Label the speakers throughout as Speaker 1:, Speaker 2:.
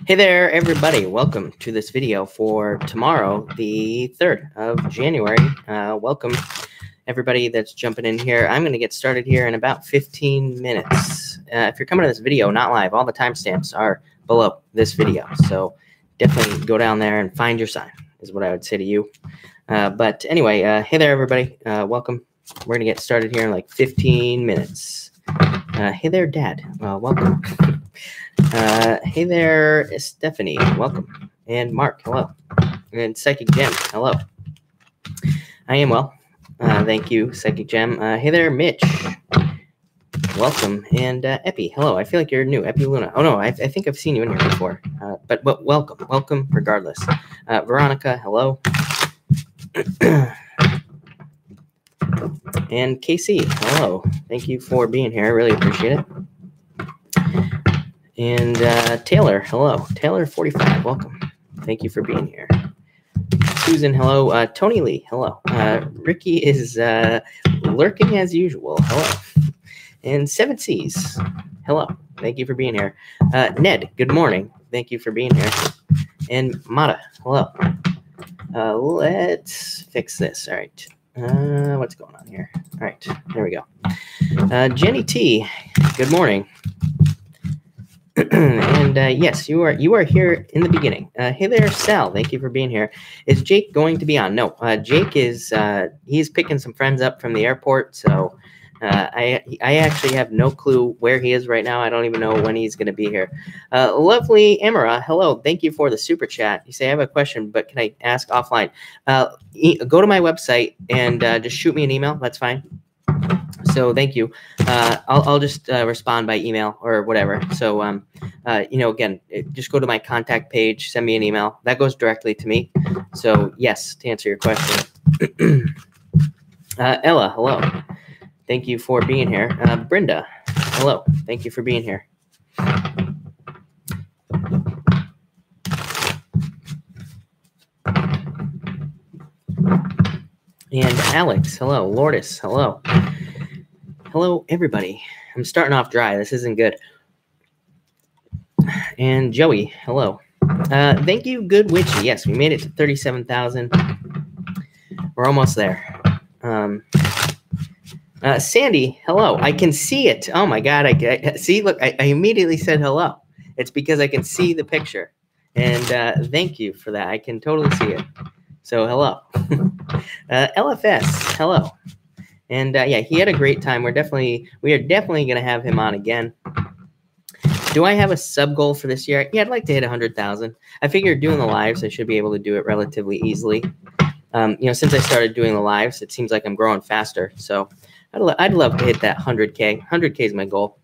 Speaker 1: Hey there, everybody. Welcome to this video for tomorrow, the 3rd of January. Welcome, everybody that's jumping in here. I'm going to get started here in about 15 minutes. If you're coming to this video, not live, all the timestamps are below this video. So definitely go down there and find your sign, is what I would say to you. But anyway, hey there, everybody. Welcome. We're going to get started here in like 15 minutes. Hey there, Dad. Welcome. Hey there, Stephanie. Welcome. And Mark, hello. And Psychic Gem, hello. I am well. Thank you, Psychic Gem. Hey there, Mitch. Welcome. And Epi, hello. I feel like you're new. Epi Luna. Oh, no, I think I've seen you in here before. But welcome. Welcome regardless. Veronica, hello. And Casey, hello. Thank you for being here. I really appreciate it. And Taylor, hello. Taylor 45, welcome. Thank you for being here. Susan, hello. Tony Lee, hello. Ricky is lurking as usual. Hello. And Seven Seas, hello. Thank you for being here. Ned, good morning. Thank you for being here. And Mata, hello. Let's fix this. All right. What's going on here? All right, there we go. Jenny T, good morning. And yes, you are here in the beginning. Hey there, Sal. Thank you for being here. Is Jake going to be on? No, Jake is he's picking some friends up from the airport. So I actually have no clue where he is right now. I don't even know when he's going to be here. Lovely Amara, hello. Thank you for the super chat. You say I have a question, but can I ask offline? Go to my website and just shoot me an email. That's fine. So thank you. I'll just respond by email or whatever. So, again, just go to my contact page, send me an email. That goes directly to me. So, yes, to answer your question. Ella, hello. Thank you for being here. Brenda, hello. Thank you for being here. And Alex, hello. Lourdes, hello. Hello, everybody. I'm starting off dry. This isn't good. And Joey, hello. Thank you, Good Witchy. Yes, we made it to 37,000. We're almost there. Sandy, hello. I can see it. Oh, my God. I see. Look, I immediately said hello. It's because I can see the picture. And thank you for that. I can totally see it. So, hello. LFS, hello. And yeah, he had a great time. We are definitely going to have him on again. Do I have a sub goal for this year? Yeah, I'd like to hit 100,000. I figured doing the lives, I should be able to do it relatively easily. Since I started doing the lives, it seems like I'm growing faster. So I'd love to hit that 100K. 100K is my goal.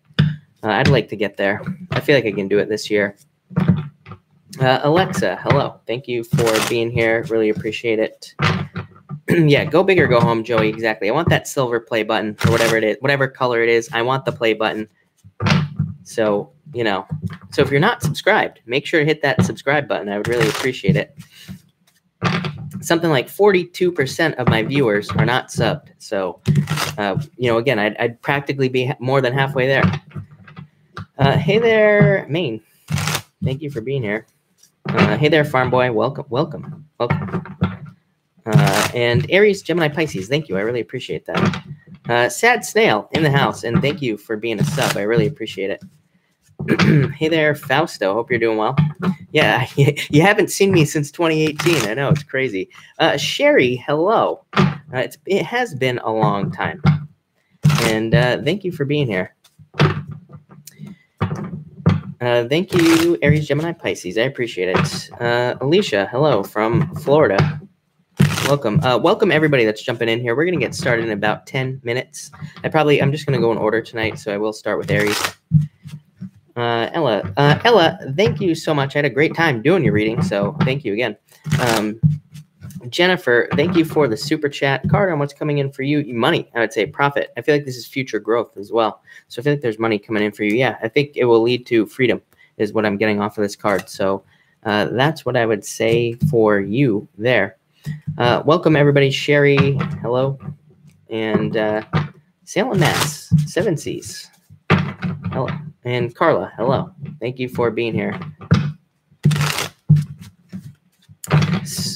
Speaker 1: I'd like to get there. I feel like I can do it this year. Alexa, hello. Thank you for being here. Really appreciate it. Yeah, go big or go home, Joey. Exactly. I want that silver play button or whatever it is, whatever color it is. I want the play button. So, so if you're not subscribed, make sure to hit that subscribe button. I would really appreciate it. Something like 42% of my viewers are not subbed. So, again, I'd practically be more than halfway there. Hey there, Maine. Thank you for being here. Hey there, Farm Boy. Welcome. And Aries, Gemini, Pisces. Thank you. I really appreciate that. Sad Snail in the house. And thank you for being a sub. I really appreciate it. Hey there, Fausto. Hope you're doing well. Yeah, you haven't seen me since 2018. I know, it's crazy. Sherry, hello. It has been a long time. And thank you for being here. Thank you, Aries, Gemini, Pisces. I appreciate it. Alicia, hello from Florida. Welcome. Welcome, everybody that's jumping in here. We're going to get started in about 10 minutes. I'm just going to go in order tonight, so I will start with Aries. Ella, thank you so much. I had a great time doing your reading, so thank you again. Jennifer, thank you for the super chat. Card on what's coming in for you. Money, I would say profit. I feel like this is future growth as well. So I feel like there's money coming in for you. Yeah, I think it will lead to freedom is what I'm getting off of this card. So that's what I would say for you there. Welcome, everybody. Sherry, hello. And Salem, Mass, Seven Seas. Hello. And Carla, hello. Thank you for being here.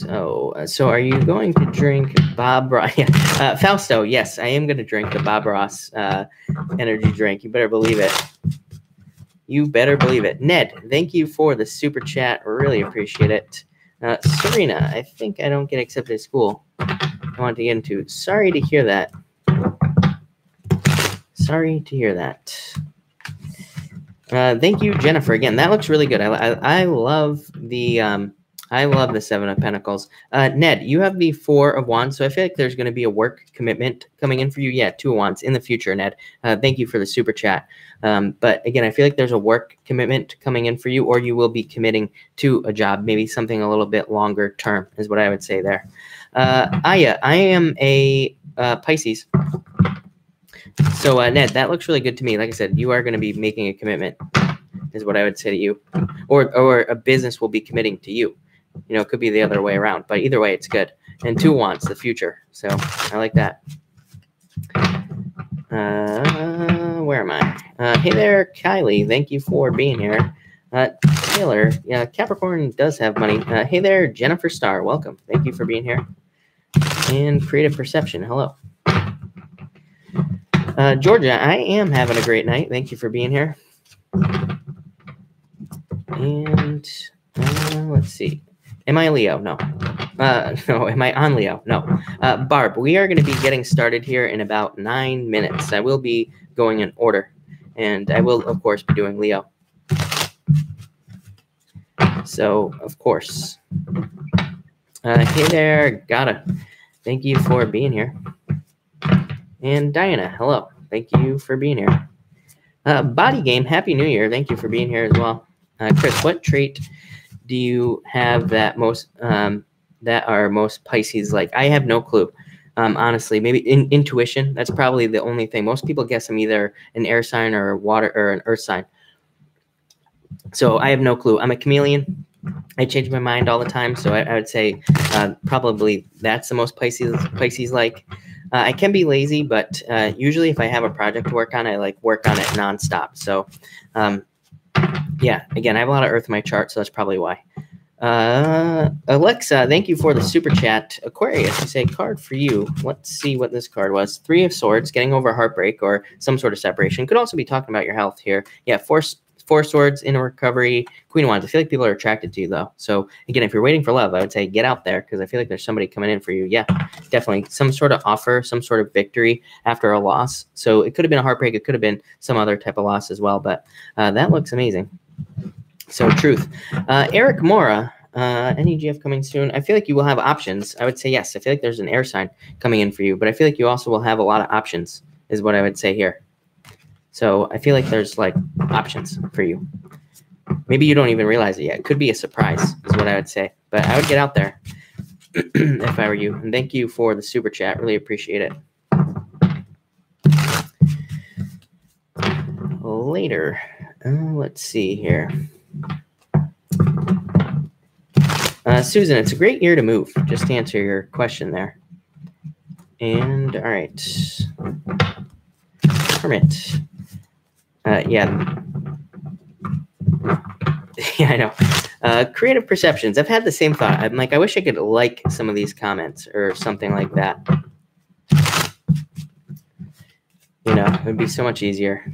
Speaker 1: So are you going to drink Bob Ross? Fausto, yes, I am going to drink the Bob Ross energy drink. You better believe it. You better believe it. Ned, thank you for the super chat. Really appreciate it. Serena, I think I don't get accepted to school. I want to get into. Sorry to hear that. Sorry to hear that. Thank you, Jennifer. Again, that looks really good. I love the Seven of Pentacles. Ned, you have the Four of Wands, so I feel like there's going to be a work commitment coming in for you. Yeah, Two of Wands in the future, Ned. Thank you for the super chat. But again, I feel like there's a work commitment coming in for you, or you will be committing to a job, maybe something a little bit longer term, is what I would say there. Aya, I am a Pisces. So, Ned, that looks really good to me. Like I said, you are going to be making a commitment, is what I would say to you. Or a business will be committing to you. You know, it could be the other way around. But either way, it's good. And Two Wands, the future. So, I like that. Where am I? Hey there, Kylie. Thank you for being here. Taylor, yeah, Capricorn does have money. Hey there, Jennifer Starr. Welcome. Thank you for being here. And Creative Perception. Hello. Georgia, I am having a great night. Thank you for being here. And let's see. Am I Leo? No. No. Am I on Leo? No. Barb, we are going to be getting started here in about 9 minutes. I will be going in order. And I will, of course, be doing Leo. So, of course. Hey there, Gata. Thank you for being here. And Diana, hello. Thank you for being here. Body Game, Happy New Year. Thank you for being here as well. Chris, what trait do you have that are most Pisces like? I have no clue. Honestly, maybe intuition. That's probably the only thing. Most people guess I'm either an air sign or a water or an earth sign. So I have no clue. I'm a chameleon. I change my mind all the time. So I would say probably that's the most Pisces like. I can be lazy, but usually if I have a project to work on, I like work on it nonstop. So, yeah, again, I have a lot of earth in my chart, so that's probably why. Alexa, thank you for the super chat. Aquarius, you say card for you. Let's see what this card was. Three of Swords, getting over heartbreak or some sort of separation. Could also be talking about your health here. Yeah, Four Swords in a recovery. Queen of Wands. I feel like people are attracted to you, though. So, again, if you're waiting for love, I would say get out there because I feel like there's somebody coming in for you. Yeah, definitely. Some sort of offer, some sort of victory after a loss. So, it could have been a heartbreak. It could have been some other type of loss as well. But that looks amazing. So, truth. Eric Mora, any GF coming soon? I feel like you will have options. I would say yes. I feel like there's an air sign coming in for you. But I feel like you also will have a lot of options is what I would say here. So I feel like there's like options for you. Maybe you don't even realize it yet. It could be a surprise is what I would say. But I would get out there if I were you. And thank you for the super chat. Really appreciate it. Later. Let's see here. Susan, it's a great year to move. Just to answer your question there. And all right. Hermit. Yeah. Yeah, I know. Creative Perceptions. I've had the same thought. I'm like, I wish I could like some of these comments or something like that. You know, it would be so much easier.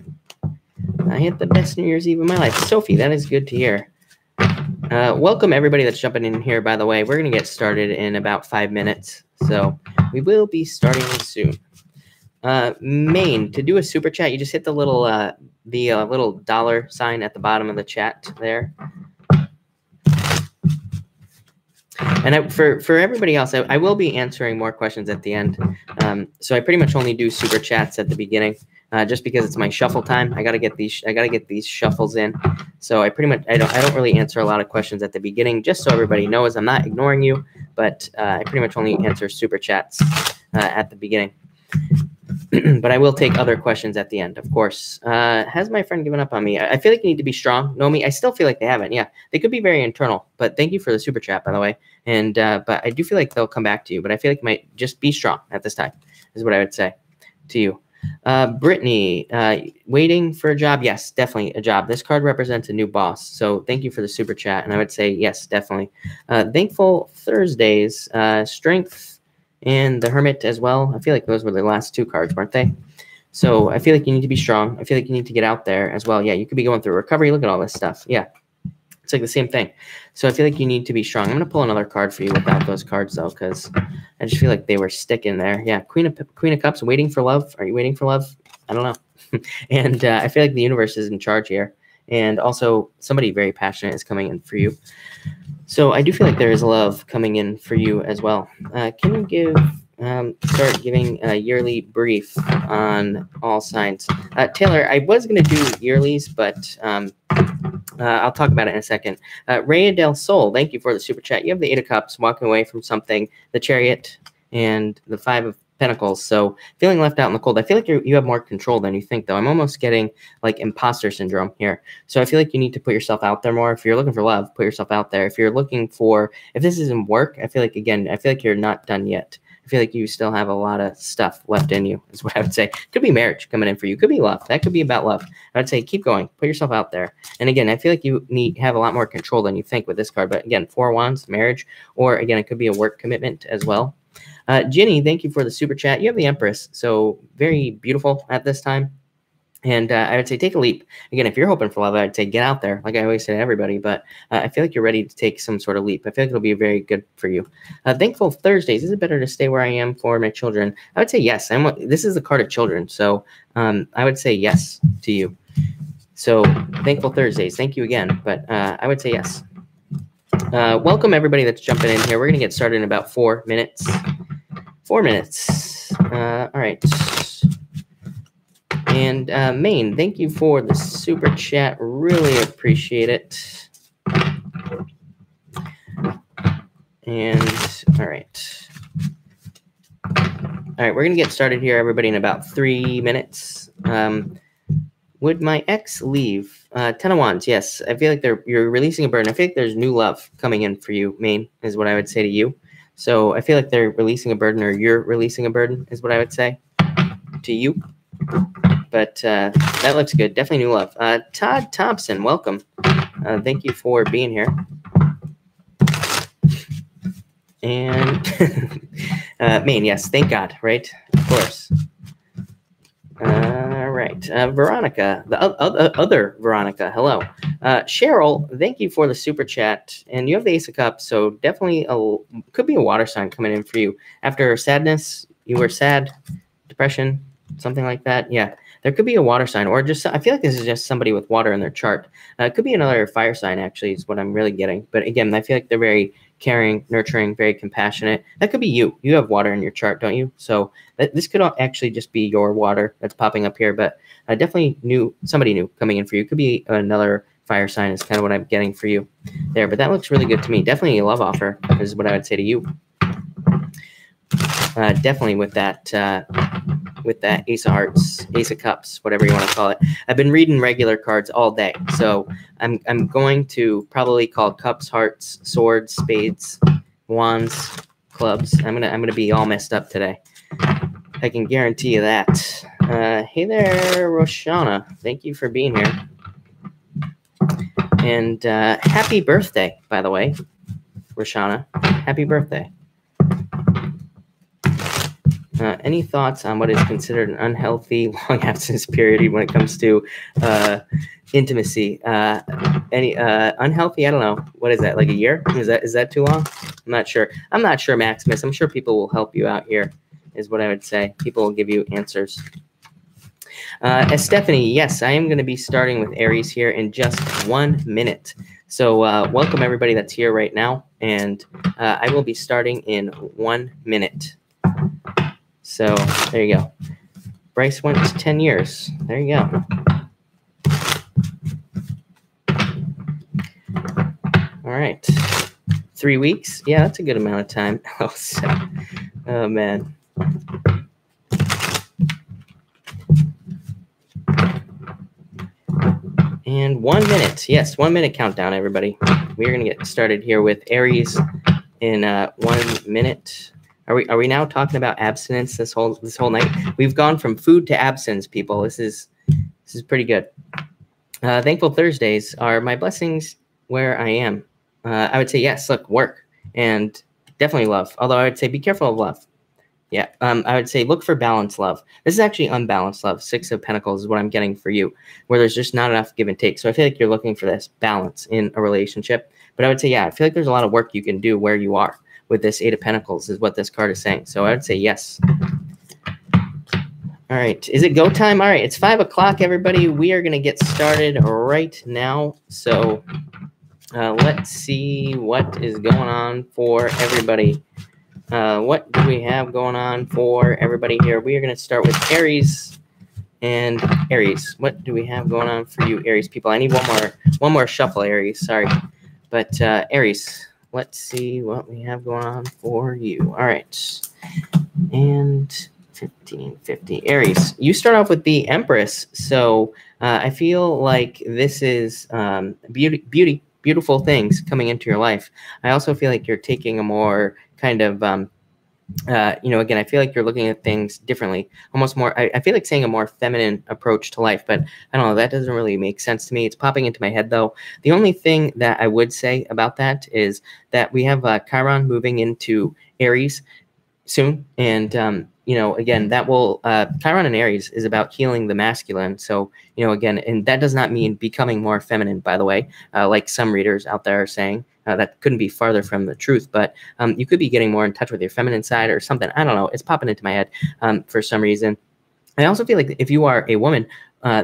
Speaker 1: I had the best New Year's Eve of my life. Sophie, that is good to hear. Welcome, everybody that's jumping in here, by the way. We're going to get started in about 5 minutes. So we will be starting soon. Maine, to do a super chat, you just hit the little dollar sign at the bottom of the chat there. And for everybody else, I will be answering more questions at the end. So I pretty much only do super chats at the beginning, just because it's my shuffle time. I gotta get these shuffles in. So I don't really answer a lot of questions at the beginning, just so everybody knows I'm not ignoring you, but I pretty much only answer super chats at the beginning. But I will take other questions at the end, of course. Has my friend given up on me? I feel like you need to be strong. Nomi, I still feel like they haven't. Yeah, they could be very internal. But thank you for the super chat, by the way. And but I do feel like they'll come back to you. But I feel like you might just be strong at this time, is what I would say to you. Brittany, waiting for a job. Yes, definitely a job. This card represents a new boss. So thank you for the super chat. And I would say, yes, definitely. Thankful Thursdays, strength and the Hermit as well. I feel like those were the last two cards, weren't they? So I feel like you need to be strong. I feel like you need to get out there as well. Yeah, you could be going through recovery. Look at all this stuff. Yeah, it's like the same thing. So I feel like you need to be strong. I'm going to pull another card for you without those cards, though, because I just feel like they were sticking there. Yeah, Queen of Cups, waiting for love. Are you waiting for love? I don't know. And I feel like the universe is in charge here. And also somebody very passionate is coming in for you. So I do feel like there is love coming in for you as well. Can you give... start giving a yearly brief on all signs. Taylor, I was going to do yearlies, but I'll talk about it in a second. Raya del Sol, thank you for the super chat. You have the Eight of Cups, walking away from something, the Chariot, and the Five of Pentacles. So feeling left out in the cold. I feel like you have more control than you think, though. I'm almost getting like imposter syndrome here. So I feel like you need to put yourself out there more. If you're looking for love, put yourself out there. If you're looking for, if this isn't work, I feel like you're not done yet. I feel like you still have a lot of stuff left in you, is what I would say. Could be marriage coming in for you. Could be love. That could be about love. I would say keep going. Put yourself out there. And again, I feel like you have a lot more control than you think with this card. But again, Four of Wands, marriage, or again, it could be a work commitment as well. Ginny, thank you for the super chat. You have the Empress, so very beautiful at this time. And I would say take a leap. Again, if you're hoping for love, I would say get out there, like I always say to everybody. But I feel like you're ready to take some sort of leap. I feel like it'll be very good for you. Thankful Thursdays. Is it better to stay where I am for my children? I would say yes. This is the card of children. So I would say yes to you. So Thankful Thursdays. Thank you again. But I would say yes. Welcome, everybody that's jumping in here. We're going to get started in about 4 minutes. 4 minutes. All right. And Maine, thank you for the super chat. Really appreciate it. And all right. All right, we're going to get started here, everybody, in about 3 minutes. Would my ex leave? 10 of Wands, yes. I feel like you're releasing a burden. I feel like there's new love coming in for you, Maine, is what I would say to you. So I feel like they're releasing a burden, or you're releasing a burden, is what I would say to you. But that looks good. Definitely new love. Todd Thompson, welcome. Thank you for being here. And Maine, yes, thank God, right? Of course. All right. Veronica, the other Veronica, hello. Cheryl, thank you for the super chat. And you have the Ace of Cups, so definitely could be a water sign coming in for you. After sadness, you were sad, depression, something like that. Yeah. There could be a water sign, or just, I feel like this is just somebody with water in their chart. It could be another fire sign, actually, is what I'm really getting. But again, I feel like they're very caring, nurturing, very compassionate. That could be you. You have water in your chart, don't you? So this could actually just be your water that's popping up here. But definitely somebody new coming in for you. Could be another fire sign is kind of what I'm getting for you there. But that looks really good to me. Definitely a love offer is what I would say to you. Definitely with that Ace of Hearts, Ace of Cups, whatever you want to call it. I've been reading regular cards all day, so I'm going to probably call Cups, Hearts, Swords, Spades, Wands, Clubs. I'm gonna be all messed up today. I can guarantee you that. Hey there, Roshana. Thank you for being here. And happy birthday, by the way, Roshana. Happy birthday. Any thoughts on what is considered an unhealthy long absence period when it comes to intimacy? Any unhealthy? I don't know. What is that? Like a year? Is that too long? I'm not sure. I'm not sure, Maximus. I'm sure people will help you out here, is what I would say. People will give you answers. Stephanie, yes, I am going to be starting with Aries here in just 1 minute. So welcome everybody that's here right now, and I will be starting in 1 minute. So there you go. Bryce went to 10 years. There you go. All right. 3 weeks. Yeah, that's a good amount of time. Oh man. And 1 minute. Yes, 1 minute countdown, everybody. We're going to get started here with Aries in 1 minute. Are we now talking about abstinence this whole night? We've gone from food to abstinence, people. This is pretty good. Thankful Thursdays are my blessings where I am. I would say yes. Look, work and definitely love. Although I would say be careful of love. Yeah. I would say look for balanced love. This is actually unbalanced love. 6 of Pentacles is what I'm getting for you, where there's just not enough give and take. So I feel like you're looking for this balance in a relationship. But I would say, yeah, I feel like there's a lot of work you can do where you are with this 8 of Pentacles is what this card is saying. So I would say yes. All right. Is it go time? All right. It's 5 o'clock, everybody. We are going to get started right now. So let's see what is going on for everybody. What do we have going on for everybody here? We are going to start with Aries and Aries. What do we have going on for you, Aries people? I need one more shuffle, Aries. Sorry. But Aries, let's see what we have going on for you. All right. And 1550. Aries, you start off with the Empress. So I feel like this is beautiful things coming into your life. I also feel like you're taking a more kind of, again, I feel like you're looking at things differently, almost more, I feel like saying a more feminine approach to life, but I don't know, that doesn't really make sense to me. It's popping into my head though. The only thing that I would say about that is that we have Chiron moving into Aries soon. And, again, that will, Chiron and Aries is about healing the masculine. So, again, and that does not mean becoming more feminine, by the way, like some readers out there are saying. That couldn't be farther from the truth, but you could be getting more in touch with your feminine side or something. I don't know. It's popping into my head for some reason. I also feel like if you are a woman,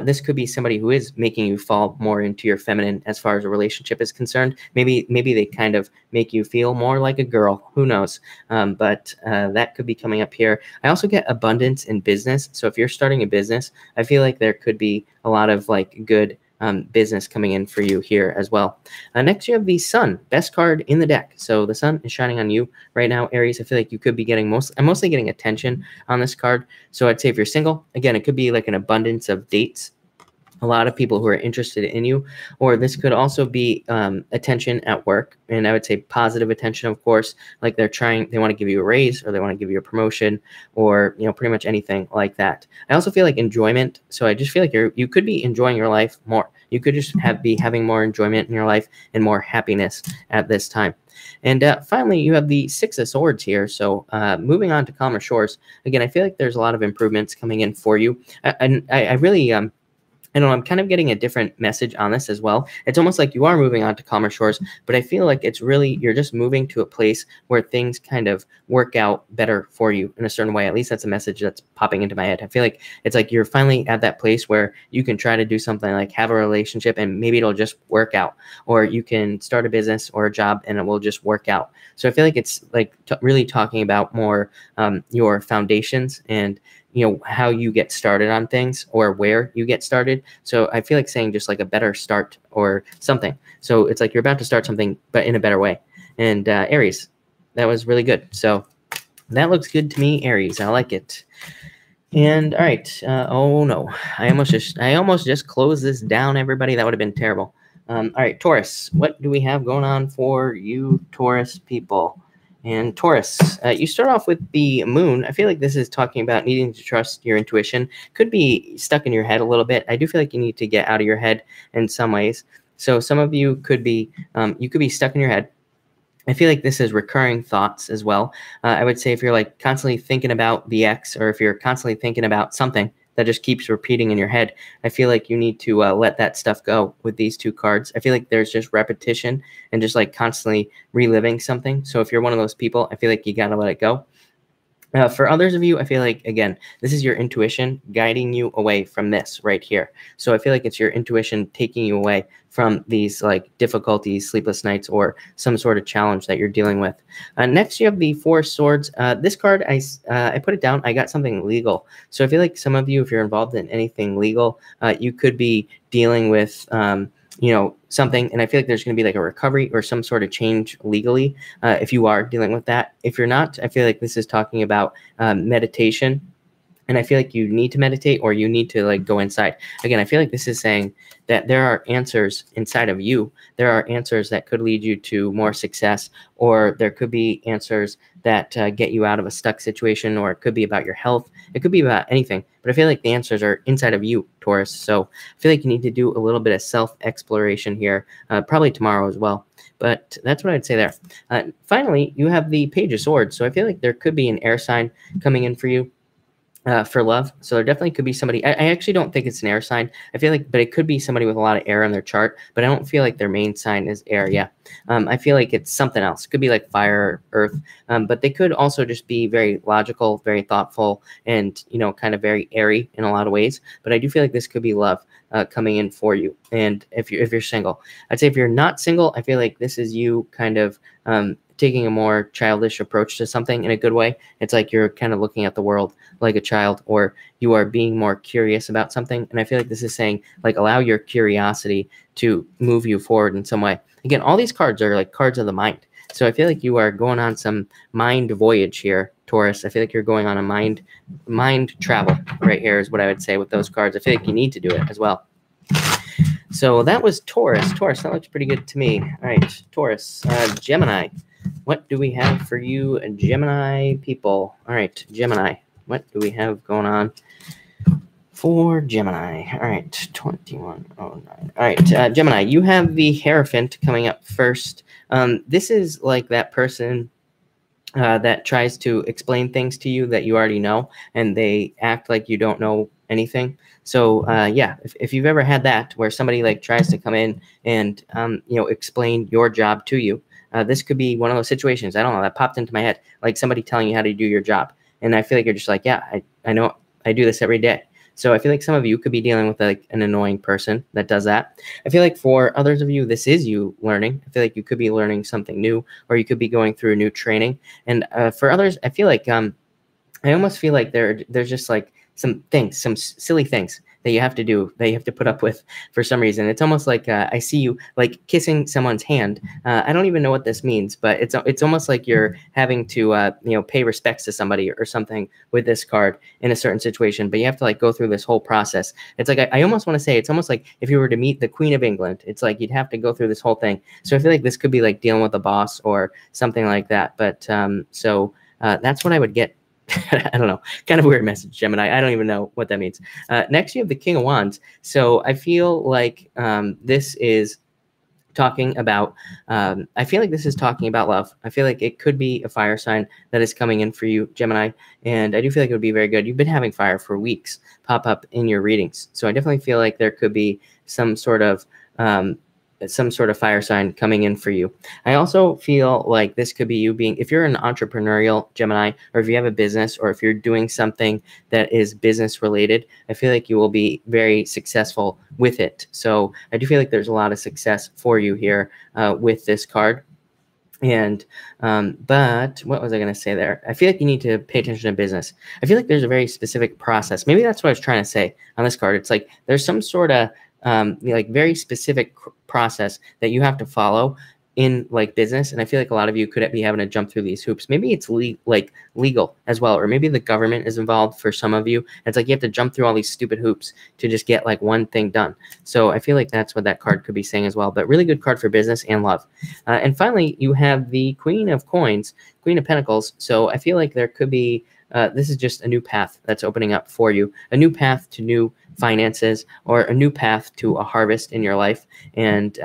Speaker 1: this could be somebody who is making you fall more into your feminine as far as a relationship is concerned. Maybe they kind of make you feel more like a girl. Who knows? But that could be coming up here. I also get abundance in business. So if you're starting a business, I feel like there could be a lot of like good business coming in for you here as well. Next, you have the Sun, best card in the deck. So the Sun is shining on you right now, Aries. I feel like you could be getting I'm mostly getting attention on this card. So I'd say if you're single, again, it could be like an abundance of dates. A lot of people who are interested in you, or this could also be attention at work. And I would say positive attention, of course, like they want to give you a raise or they want to give you a promotion or, pretty much anything like that. I also feel like enjoyment. So I just feel like you could be enjoying your life more. You could just be having more enjoyment in your life and more happiness at this time. And finally, you have the 6 of Swords here. So moving on to calmer shores. Again, I feel like there's a lot of improvements coming in for you. I really, I know I'm kind of getting a different message on this as well. It's almost like you are moving on to calmer shores, but I feel like it's really, you're just moving to a place where things kind of work out better for you in a certain way. At least that's a message that's popping into my head. I feel like it's like you're finally at that place where you can try to do something like have a relationship and maybe it'll just work out, or you can start a business or a job and it will just work out. So I feel like it's like really talking about more your foundations and how you get started on things or where you get started. So I feel like saying just like a better start or something. So it's like you're about to start something, but in a better way. And Aries, that was really good. So that looks good to me, Aries. I like it. And all right. Oh no, I almost just closed this down, everybody. That would have been terrible. All right, Taurus, what do we have going on for you, Taurus people? And Taurus, you start off with the Moon. I feel like this is talking about needing to trust your intuition. Could be stuck in your head a little bit. I do feel like you need to get out of your head in some ways. So some of you could be, stuck in your head. I feel like this is recurring thoughts as well. I would say if you're like constantly thinking about the ex, or if you're constantly thinking about something that just keeps repeating in your head, I feel like you need to let that stuff go with these 2 cards. I feel like there's just repetition and just like constantly reliving something. So if you're one of those people, I feel like you got to let it go. For others of you, I feel like, again, this is your intuition guiding you away from this right here. So I feel like it's your intuition taking you away from these like difficulties, sleepless nights, or some sort of challenge that you're dealing with. Next, you have the 4 Swords. This card, I put it down. I got something legal. So I feel like some of you, if you're involved in anything legal, you could be dealing with something, and I feel like there's going to be like a recovery or some sort of change legally if you are dealing with that. If you're not, I feel like this is talking about meditation and I feel like you need to meditate or you need to like go inside. Again, I feel like this is saying that there are answers inside of you. There are answers that could lead you to more success, or there could be answers that get you out of a stuck situation, or it could be about your health. It could be about anything, but I feel like the answers are inside of you, Taurus. So I feel like you need to do a little bit of self-exploration here, probably tomorrow as well. But that's what I'd say there. Finally, you have the Page of Swords. So I feel like there could be an air sign coming in for you. For love. So there definitely could be somebody. I actually don't think it's an air sign. I feel like, but it could be somebody with a lot of air in their chart, but I don't feel like their main sign is air. Yeah. I feel like it's something else. It could be like fire, or earth, but they could also just be very logical, very thoughtful, and, you know, kind of very airy in a lot of ways. But I do feel like this could be love coming in for you. And if you're single, I'd say if you're not single, I feel like this is you kind of taking a more childish approach to something in a good way. It's like you're kind of looking at the world like a child, or you are being more curious about something. And I feel like this is saying, like, allow your curiosity to move you forward in some way. Again, all these cards are like cards of the mind. So I feel like you are going on some mind voyage here, Taurus. I feel like you're going on a mind travel right here is what I would say with those cards. I feel like you need to do it as well. So that was Taurus. Taurus, that looks pretty good to me. All right, Taurus. Gemini. What do we have for you, Gemini people? All right, Gemini. What do we have going on for Gemini? All right, 2109. All right, Gemini, you have the Hierophant coming up first. This is like that person that tries to explain things to you that you already know, and they act like you don't know anything. So yeah, if you've ever had that where somebody like tries to come in and you know, explain your job to you, this could be one of those situations. I don't know, that popped into my head, like somebody telling you how to do your job. And I feel like you're just like, yeah, I know, I do this every day. So I feel like some of you could be dealing with like an annoying person that does that. I feel like for others of you, this is you learning. I feel like you could be learning something new, or you could be going through a new training. And for others, I feel like I almost feel like there's just like some things, some silly things that you have to do, that you have to put up with for some reason. It's almost like I see you like kissing someone's hand. I don't even know what this means, but it's almost like you're having to you know, pay respects to somebody or something with this card in a certain situation. But you have to like go through this whole process. It's like I almost want to say it's almost like if you were to meet the Queen of England, it's like you'd have to go through this whole thing. So I feel like this could be like dealing with a boss or something like that. But so that's what I would get. I don't know, kind of weird message, Gemini. I don't even know what that means. Next, you have the King of Wands. So I feel like this is talking about, I feel like this is talking about love. I feel like it could be a fire sign that is coming in for you, Gemini. And I do feel like it would be very good. You've been having fire for weeks pop up in your readings. So I definitely feel like there could be some sort of fire sign coming in for you. I also feel like this could be you being, if you're an entrepreneurial Gemini, or if you have a business, or if you're doing something that is business related, I feel like you will be very successful with it. So I do feel like there's a lot of success for you here with this card. And but what was I going to say there? I feel like you need to pay attention to business. I feel like there's a very specific process. Maybe that's what I was trying to say on this card. It's like there's some sort of like very specific process that you have to follow in like business. And I feel like a lot of you could be having to jump through these hoops. Maybe it's like legal as well, or maybe the government is involved for some of you. It's like you have to jump through all these stupid hoops to just get like one thing done. So I feel like that's what that card could be saying as well, but really good card for business and love. And finally, you have the Queen of Coins, Queen of Pentacles. So I feel like there could be, this is just a new path that's opening up for you, a new path to new finances, or a new path to a harvest in your life. And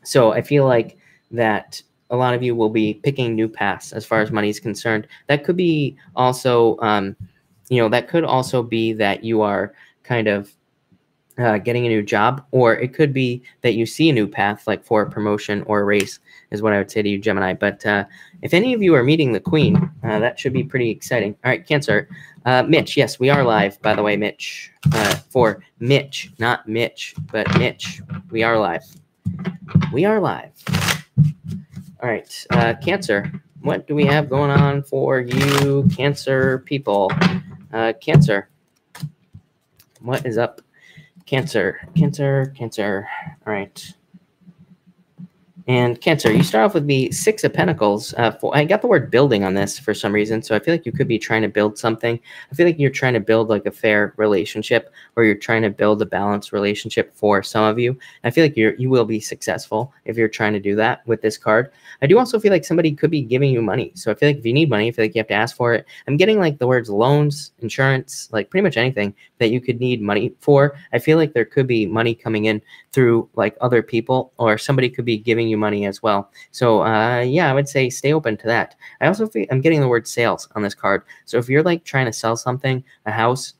Speaker 1: so I feel like that a lot of you will be picking new paths as far as money is concerned. That could be also, you know, that could also be that you are kind of getting a new job, or it could be that you see a new path, like for a promotion or a raise, is what I would say to you, Gemini. But if any of you are meeting the Queen, that should be pretty exciting. All right, Cancer. Mitch, yes, we are live, by the way, Mitch. For Mitch, not Mitch, but Mitch. We are live. We are live. All right, Cancer. What do we have going on for you, Cancer people? Cancer. What is up? Cancer. All right. And Cancer, you start off with the Six of Pentacles. I got the word building on this for some reason, so I feel like you could be trying to build something. I feel like you're trying to build like a fair relationship, or you're trying to build a balanced relationship for some of you. I feel like you will be successful if you're trying to do that with this card. I do also feel like somebody could be giving you money. So I feel like if you need money, I feel like you have to ask for it. I'm getting like the words loans, insurance, like pretty much anything that you could need money for. I feel like there could be money coming in through like other people, or somebody could be giving you money as well. So yeah, I would say stay open to that. I also feel I'm getting the word sales on this card. So if you're like trying to sell something, a house,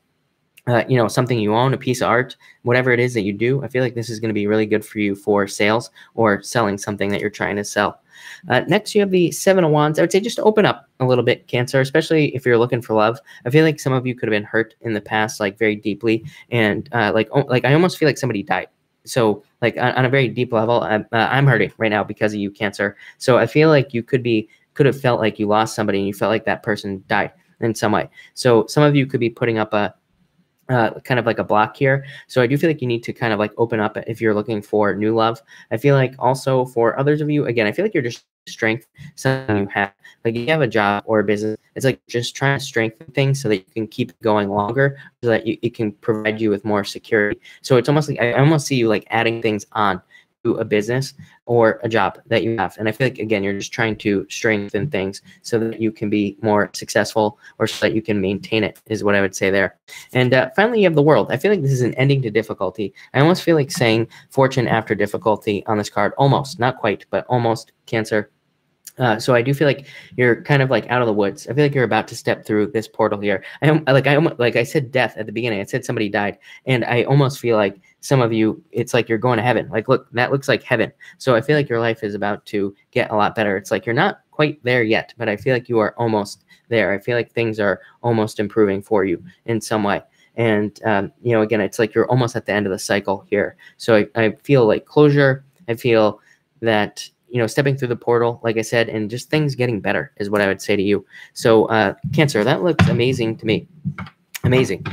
Speaker 1: you know, something you own, a piece of art, whatever it is that you do, I feel like this is going to be really good for you for sales or selling something that you're trying to sell. Next, you have the Seven of Wands. I would say just open up a little bit, Cancer, especially if you're looking for love. I feel like some of you could have been hurt in the past, like very deeply. And like I almost feel like somebody died. So like on a very deep level, I'm hurting right now because of you, Cancer. So I feel like you could have felt like you lost somebody and you felt like that person died in some way. So some of you could be putting up a kind of like a block here. So I do feel like you need to kind of like open up if you're looking for new love. I feel like also for others of you, again, I feel like you're just strength something you have. Like you have a job or a business, it's like just trying to strengthen things so that you can keep going longer, so that it can provide you with more security. So it's almost like I almost see you like adding things on to a business or a job that you have. And I feel like, again, you're just trying to strengthen things so that you can be more successful, or so that you can maintain it, is what I would say there. And finally, you have the World. I feel like this is an ending to difficulty. I almost feel like saying fortune after difficulty on this card. Almost, not quite, but almost, Cancer. So I do feel like you're kind of like out of the woods. I feel like you're about to step through this portal here. Like I said death at the beginning. I said somebody died, and I almost feel like some of you, it's like you're going to heaven. Like, look, that looks like heaven. So I feel like your life is about to get a lot better. It's like you're not quite there yet, but I feel like you are almost there. I feel like things are almost improving for you in some way. And, you know, again, it's like you're almost at the end of the cycle here. So I feel like closure. I feel that, you know, stepping through the portal, like I said, and just things getting better is what I would say to you. So Cancer, that looks amazing to me. Amazing.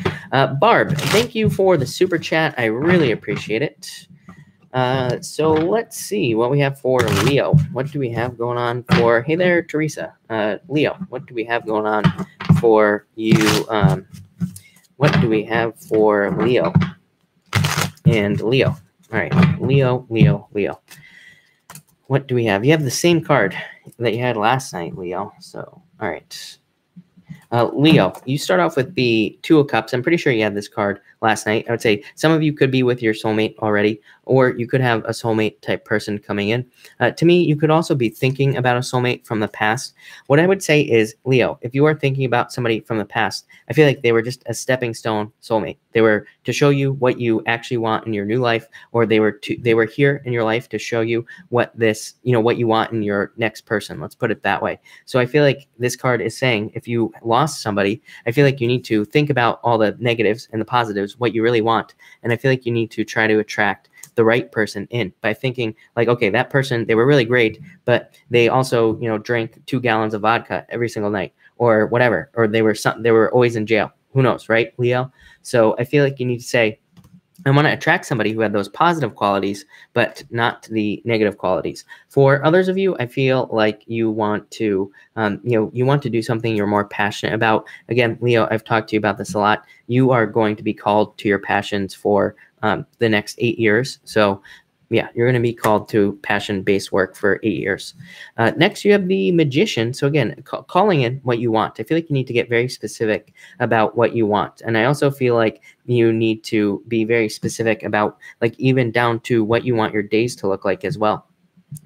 Speaker 1: Barb, thank you for the super chat. I really appreciate it. So let's see what we have for Leo. What do we have going on for, hey there, Teresa. Leo, what do we have going on for you? What do we have for Leo? And Leo. All right, Leo. What do we have? You have the same card that you had last night, Leo. So, all right. Leo, you start off with the Two of Cups. I'm pretty sure you had this card last night. I would say some of you could be with your soulmate already, or you could have a soulmate type person coming in. To me, you could also be thinking about a soulmate from the past. What I would say is, Leo, if you are thinking about somebody from the past, I feel like they were just a stepping stone soulmate. They were to show you what you actually want in your new life, or they were here in your life to show you what what you want in your next person. Let's put it that way. So I feel like this card is saying, if you lost somebody, I feel like you need to think about all the negatives and the positives, what you really want. And I feel like you need to try to attract the right person in by thinking like, okay, that person, they were really great, but they also, drank 2 gallons of vodka every single night or whatever, or they were always in jail. Who knows, right, Leo? So I feel like you need to say, I want to attract somebody who had those positive qualities, but not the negative qualities. For others of you, I feel like you want to, you want to do something you're more passionate about. Again, Leo, I've talked to you about this a lot. You are going to be called to your passions for the next 8 years. So yeah, you're going to be called to passion-based work for 8 years. Next, you have the Magician. So again, calling in what you want. I feel like you need to get very specific about what you want. And I also feel like you need to be very specific about, like, even down to what you want your days to look like as well.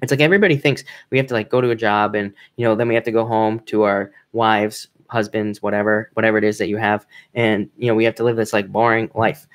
Speaker 1: It's like everybody thinks we have to like go to a job and, then we have to go home to our wives, husbands, whatever it is that you have. And, we have to live this like boring life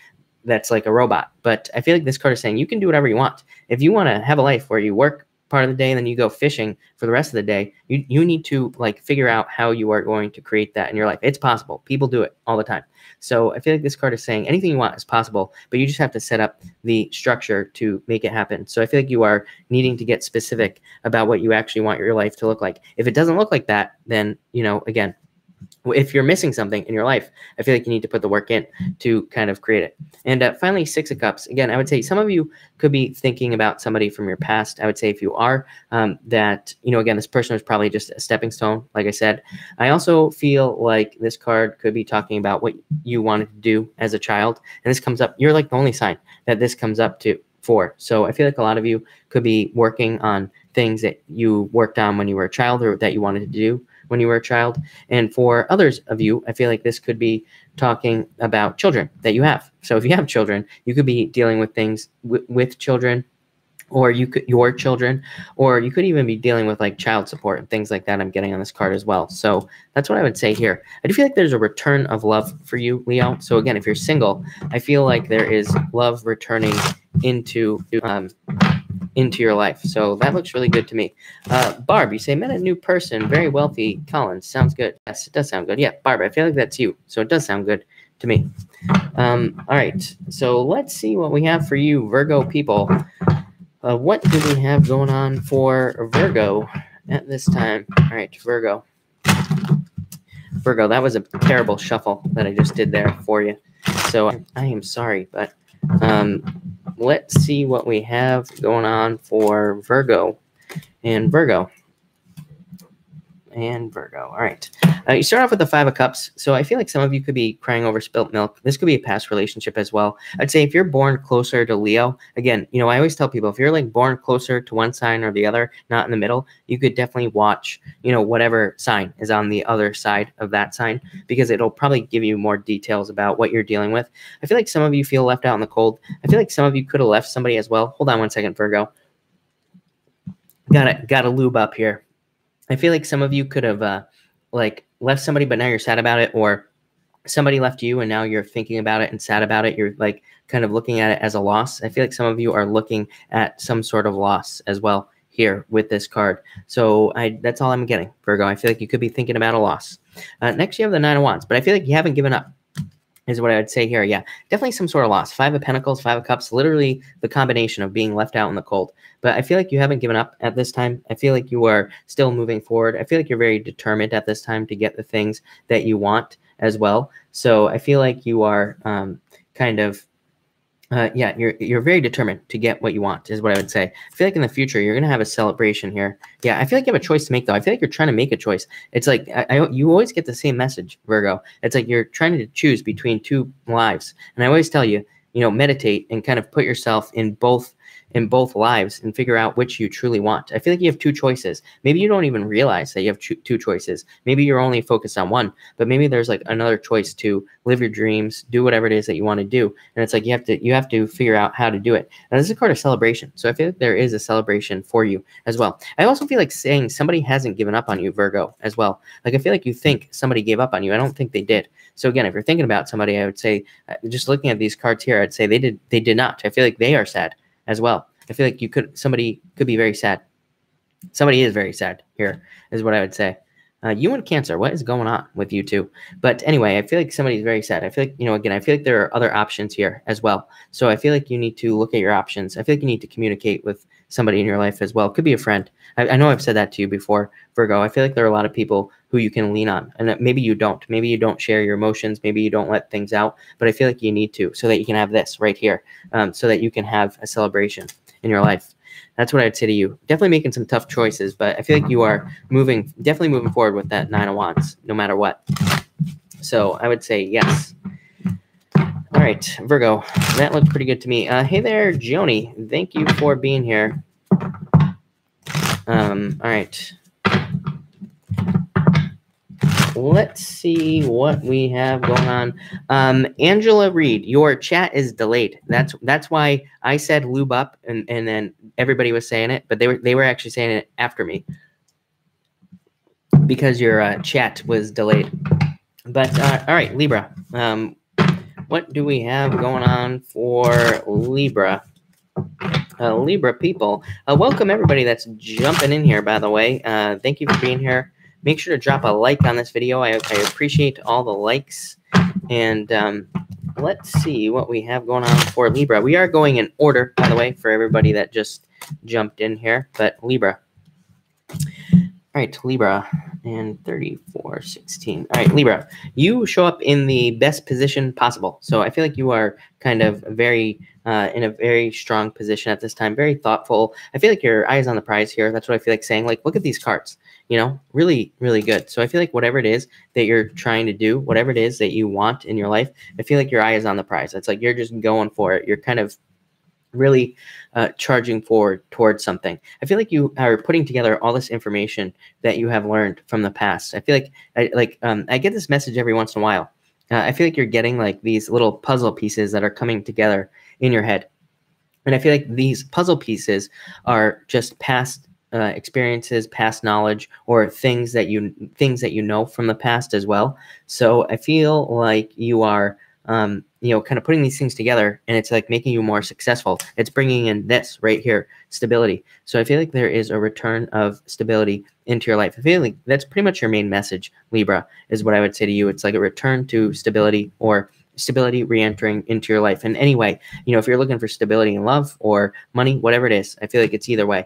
Speaker 1: that's like a robot. But I feel like this card is saying you can do whatever you want. If you want to have a life where you work part of the day and then you go fishing for the rest of the day, you need to like figure out how you are going to create that in your life. It's possible. People do it all the time. So I feel like this card is saying anything you want is possible, but you just have to set up the structure to make it happen. So I feel like you are needing to get specific about what you actually want your life to look like. If it doesn't look like that, then, again, if you're missing something in your life, I feel like you need to put the work in to kind of create it. And finally, Six of Cups. Again, I would say some of you could be thinking about somebody from your past. I would say if you are, that, you know, again, this person was probably just a stepping stone, like I said. I also feel like this card could be talking about what you wanted to do as a child. And this comes up, you're like the only sign that this comes up to for. So I feel like a lot of you could be working on things that you worked on when you were a child or that you wanted to do when you were a child. And for others of you, I feel like this could be talking about children that you have. So if you have children, you could be dealing with things with children, or you could your children, or you could even be dealing with like child support and things like that. I'm getting on this card as well. So that's what I would say here. I do feel like there's a return of love for you, Leo. So again, if you're single, I feel like there is love returning into your life. So that looks really good to me. Barb, you say, met a new person, very wealthy. Collins, sounds good. Yes, it does sound good. Yeah, Barb, I feel like that's you. So it does sound good to me. All right. So let's see what we have for you, Virgo people. What do we have going on for Virgo at this time? All right, Virgo. Virgo, that was a terrible shuffle that I just did there for you. So I am sorry, but let's see what we have going on for Virgo and Virgo. All right. You start off with the Five of Cups. So I feel like some of you could be crying over spilt milk. This could be a past relationship as well. I'd say if you're born closer to Leo, again, you know, I always tell people if you're like born closer to one sign or the other, not in the middle, you could definitely watch, you know, whatever sign is on the other side of that sign, because it'll probably give you more details about what you're dealing with. I feel like some of you feel left out in the cold. I feel like some of you could have left somebody as well. Hold on one second, Virgo. Got to lube up here. I feel like some of you could have like left somebody, but now you're sad about it, or somebody left you and now you're thinking about it and sad about it. You're like kind of looking at it as a loss. I feel like some of you are looking at some sort of loss as well here with this card. So that's all I'm getting, Virgo. I feel like you could be thinking about a loss. Next, you have the Nine of Wands, but I feel like you haven't given up, is what I would say here. Yeah, definitely some sort of loss. Five of Pentacles, Five of Cups, literally the combination of being left out in the cold. But I feel like you haven't given up at this time. I feel like you are still moving forward. I feel like you're very determined at this time to get the things that you want as well. So I feel like you are kind of, yeah, you're very determined to get what you want, is what I would say. I feel like in the future, you're going to have a celebration here. Yeah, I feel like you have a choice to make, though. I feel like you're trying to make a choice. It's like you always get the same message, Virgo. It's like you're trying to choose between two lives. And I always tell you, you know, meditate and kind of put yourself in both lives and figure out which you truly want. I feel like you have two choices. Maybe you don't even realize that you have two choices. Maybe you're only focused on one, but maybe there's like another choice to live your dreams, do whatever it is that you want to do. And it's like you have to figure out how to do it. And this is a card of celebration. So I feel like there is a celebration for you as well. I also feel like saying somebody hasn't given up on you, Virgo, as well. Like I feel like you think somebody gave up on you. I don't think they did. So again, if you're thinking about somebody, I would say, just looking at these cards here, I'd say they did not. I feel like they are sad as well. I feel like somebody could be very sad. Somebody is very sad here, is what I would say. You and Cancer, what is going on with you two? But anyway, I feel like somebody's very sad. I feel like, you know, again, I feel like there are other options here as well. So I feel like you need to look at your options. I feel like you need to communicate with somebody in your life as well. It could be a friend. I know I've said that to you before, Virgo. I feel like there are a lot of people who you can lean on, and maybe you don't. Maybe you don't share your emotions. Maybe you don't let things out, but I feel like you need to, so that you can have this right here, so that you can have a celebration in your life. That's what I'd say to you. Definitely making some tough choices, but I feel like you are definitely moving forward with that Nine of Wands, no matter what. So I would say yes. All right, Virgo, that looked pretty good to me. Hey there, Joni. Thank you for being here. All right. Let's see what we have going on. Angela Reed, your chat is delayed. That's why I said lube up, and then everybody was saying it, but they were actually saying it after me, because your chat was delayed. But all right, Libra. What do we have going on for Libra? Libra people, welcome everybody that's jumping in here, by the way. Thank you for being here. Make sure to drop a like on this video. I appreciate all the likes. And let's see what we have going on for Libra. We are going in order, by the way, for everybody that just jumped in here. But Libra. All right, Libra, and 3416. All right, Libra, you show up in the best position possible. So I feel like you are kind of very in a very strong position at this time, very thoughtful. I feel like your eye is on the prize here. That's what I feel like saying. Like, look at these cards, you know, really, really good. So I feel like whatever it is that you're trying to do, whatever it is that you want in your life, I feel like your eye is on the prize. It's like you're just going for it. You're kind of really charging forward towards something. I feel like you are putting together all this information that you have learned from the past. I feel like I get this message every once in a while. I feel like you're getting like these little puzzle pieces that are coming together in your head. And I feel like these puzzle pieces are just past experiences, past knowledge, or things that you know from the past as well. So I feel like you are kind of putting these things together, and it's like making you more successful. It's bringing in this right here, stability. So I feel like there is a return of stability into your life. I feel like that's pretty much your main message, Libra, is what I would say to you. It's like a return to stability, or stability re-entering into your life. And anyway, if you're looking for stability in love or money, whatever it is, I feel like it's either way.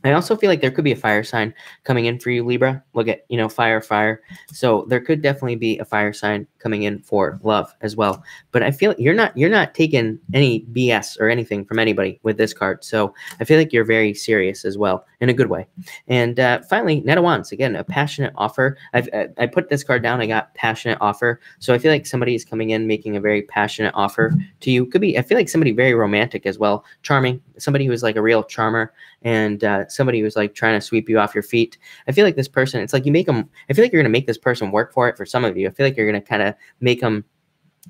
Speaker 1: I also feel like there could be a fire sign coming in for you, Libra. Look at, fire, fire. So there could definitely be a fire sign coming in for love as well. But I feel you're not taking any BS or anything from anybody with this card. So I feel like you're very serious as well, in a good way. And finally, Knight of Wands, again, a passionate offer. I put this card down. I got passionate offer. So I feel like somebody is coming in making a very passionate offer to you. Could be, I feel like somebody very romantic as well, charming, somebody who is like a real charmer, and somebody who's like trying to sweep you off your feet. I feel like this person, it's like you make them, I feel like you're going to make this person work for it for some of you. I feel like you're going to kind of make them,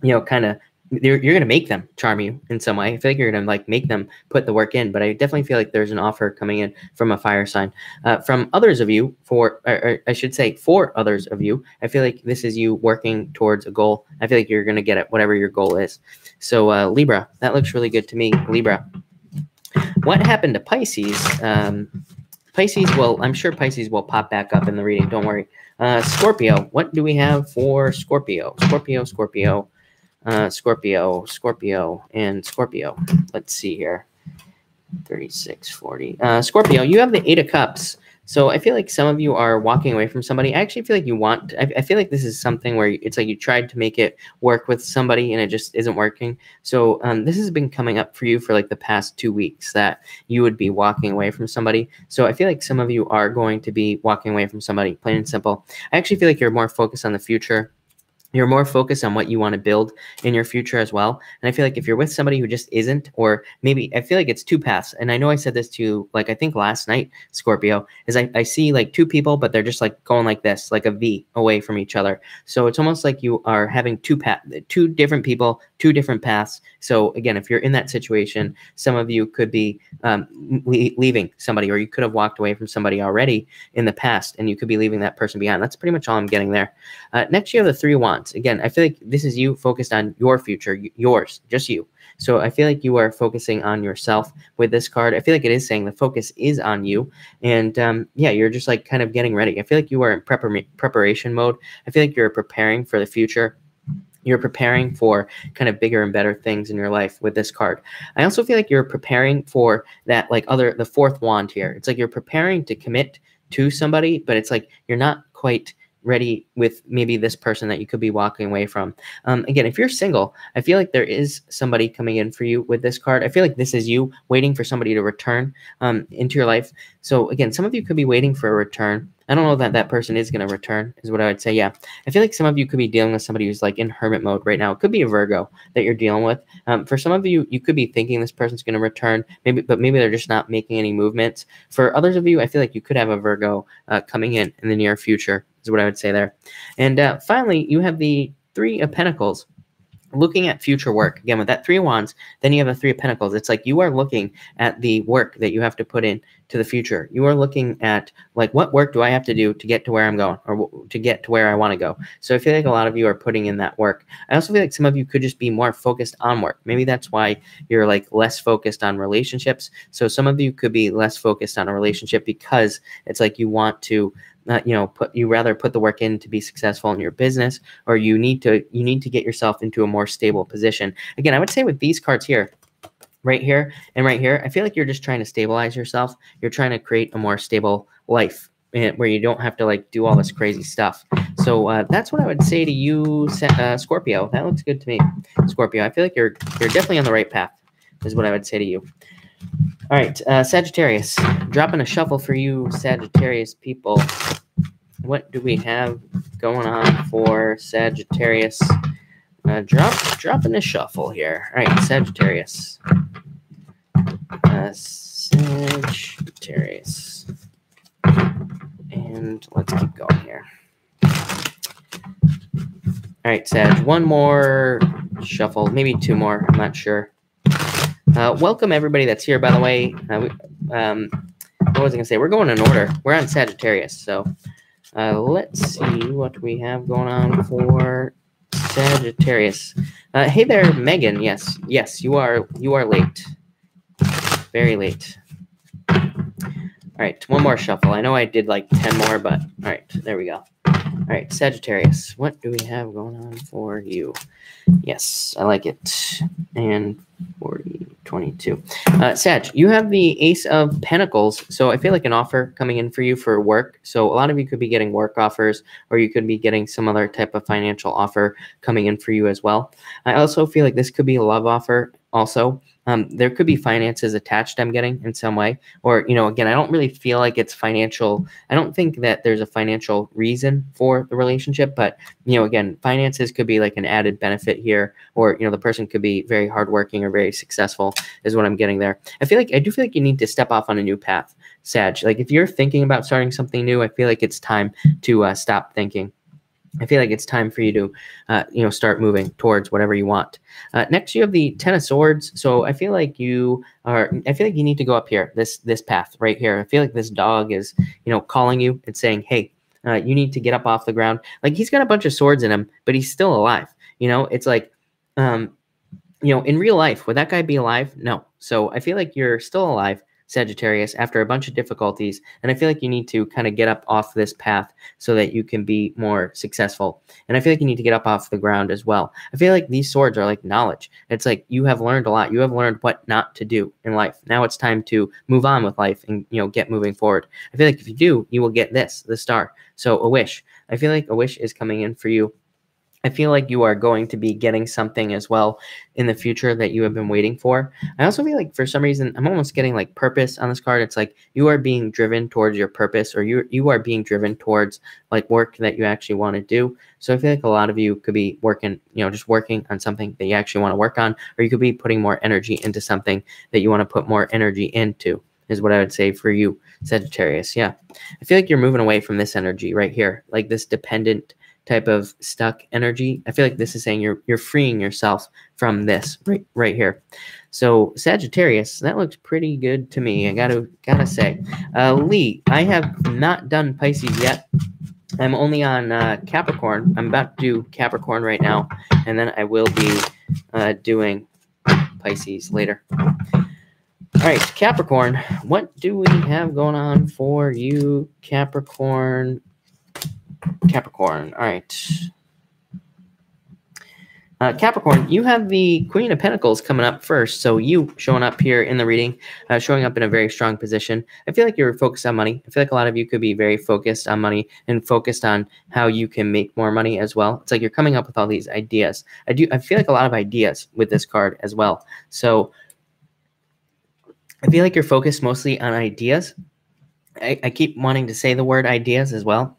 Speaker 1: you're going to make them charm you in some way. I feel like you're going to like make them put the work in, but I definitely feel like there's an offer coming in from a fire sign. From others of you, or I should say for others of you, I feel like this is you working towards a goal. I feel like you're going to get it, whatever your goal is. So Libra, that looks really good to me, Libra. What happened to Pisces? Pisces, well, I'm sure Pisces will pop back up in the reading. Don't worry. Scorpio, what do we have for Scorpio? Scorpio, and Scorpio. Let's see here. 3640. Scorpio, you have the Eight of Cups. So I feel like some of you are walking away from somebody. I actually feel like I feel like this is something where it's like you tried to make it work with somebody and it just isn't working. So this has been coming up for you for like the past 2 weeks, that you would be walking away from somebody. So I feel like some of you are going to be walking away from somebody, plain and simple. I actually feel like you're more focused on the future. You're more focused on what you want to build in your future as well. And I feel like if you're with somebody who just isn't, or maybe I feel like it's two paths. And I know I said this to you, like, I think last night, Scorpio, is I see like two people, but they're just like going like this, like a V away from each other. So it's almost like you are having two different people, two different paths. So again, if you're in that situation, some of you could be leaving somebody, or you could have walked away from somebody already in the past, and you could be leaving that person behind. That's pretty much all I'm getting there. Next, you have the Three of Wands. Again, I feel like this is you focused on your future, yours, just you. So I feel like you are focusing on yourself with this card. I feel like it is saying the focus is on you. And yeah, you're just like kind of getting ready. I feel like you are in preparation mode. I feel like you're preparing for the future. You're preparing for kind of bigger and better things in your life with this card. I also feel like you're preparing for that, like the fourth wand here. It's like you're preparing to commit to somebody, but it's like you're not quite ready with maybe this person that you could be walking away from. Again, if you're single, I feel like there is somebody coming in for you with this card. I feel like this is you waiting for somebody to return into your life. So again, some of you could be waiting for a return. I don't know that that person is going to return, is what I would say. Yeah, I feel like some of you could be dealing with somebody who's like in hermit mode right now. It could be a Virgo that you're dealing with. For some of you, you could be thinking this person's going to return, but maybe they're just not making any movements. For others of you, I feel like you could have a Virgo coming in the near future, is what I would say there. And finally, you have the Three of Pentacles. Looking at future work, again, with that Three of Wands, then you have the Three of Pentacles. It's like you are looking at the work that you have to put in to the future. You are looking at, like, what work do I have to do to get to where I'm going, or to get to where I want to go? So I feel like a lot of you are putting in that work. I also feel like some of you could just be more focused on work. Maybe that's why you're like less focused on relationships. So some of you could be less focused on a relationship because it's like you want to you rather put the work in to be successful in your business, or you need to get yourself into a more stable position. Again, I would say with these cards here, right here and right here, I feel like you're just trying to stabilize yourself. You're trying to create a more stable life where you don't have to like do all this crazy stuff. So that's what I would say to you, Scorpio. That looks good to me, Scorpio. I feel like you're definitely on the right path, is what I would say to you. All right, Sagittarius, dropping a shuffle for you, Sagittarius people. What do we have going on for Sagittarius? Dropping a shuffle here. All right, Sagittarius. Sagittarius. And let's keep going here. All right, Sag, one more shuffle, maybe two more, I'm not sure. Welcome everybody that's here, by the way. What was I gonna say? We're going in order. We're on Sagittarius, so let's see what we have going on for Sagittarius. Hey there, Megan. Yes, you are late, very late. All right, one more shuffle. I know I did like 10 more, but all right, there we go. All right, Sagittarius, what do we have going on for you? Yes, I like it. And 40, 22. Sag, you have the Ace of Pentacles. So I feel like an offer coming in for you for work. So a lot of you could be getting work offers, or you could be getting some other type of financial offer coming in for you as well. I also feel like this could be a love offer also. There could be finances attached, I'm getting, in some way. Or, you know, again, I don't really feel like it's financial. I don't think that there's a financial reason for the relationship. But, you know, again, finances could be like an added benefit here. Or, you know, the person could be very hardworking or very successful is what I'm getting there. I do feel like you need to step off on a new path, Sag. Like if you're thinking about starting something new, I feel like it's time to stop thinking. I feel like it's time for you to, you know, start moving towards whatever you want. Next, you have the Ten of Swords. So I feel like you need to go up here, this path right here. I feel like this dog is, you know, calling you and saying, hey, you need to get up off the ground. Like he's got a bunch of swords in him, but he's still alive. You know, it's like, you know, in real life, would that guy be alive? No. So I feel like you're still alive, Sagittarius, after a bunch of difficulties. And I feel like you need to kind of get up off this path so that you can be more successful. And I feel like you need to get up off the ground as well. I feel like these swords are like knowledge. It's like you have learned a lot. You have learned what not to do in life. Now it's time to move on with life and, you know, get moving forward. I feel like if you do, you will get the star. So a wish. I feel like a wish is coming in for you. I feel like you are going to be getting something as well in the future that you have been waiting for. I also feel like for some reason, I'm almost getting like purpose on this card. It's like you are being driven towards your purpose, or you are being driven towards like work that you actually want to do. So I feel like a lot of you could be working, you know, just working on something that you actually want to work on, or you could be putting more energy into something that you want to put more energy into, is what I would say for you, Sagittarius. Yeah. I feel like you're moving away from this energy right here, like this dependent type of stuck energy. I feel like this is saying you're freeing yourself from this right here. So Sagittarius, that looks pretty good to me. I gotta say, Lee, I have not done Pisces yet. I'm only on Capricorn. I'm about to do Capricorn right now, and then I will be doing Pisces later. All right, Capricorn, what do we have going on for you, Capricorn? Capricorn. All right. Capricorn, you have the Queen of Pentacles coming up first. So you showing up here in the reading, showing up in a very strong position. I feel like you're focused on money. I feel like a lot of you could be very focused on money and focused on how you can make more money as well. It's like you're coming up with all these ideas. I feel like a lot of ideas with this card as well. So I feel like you're focused mostly on ideas. I keep wanting to say the word ideas as well.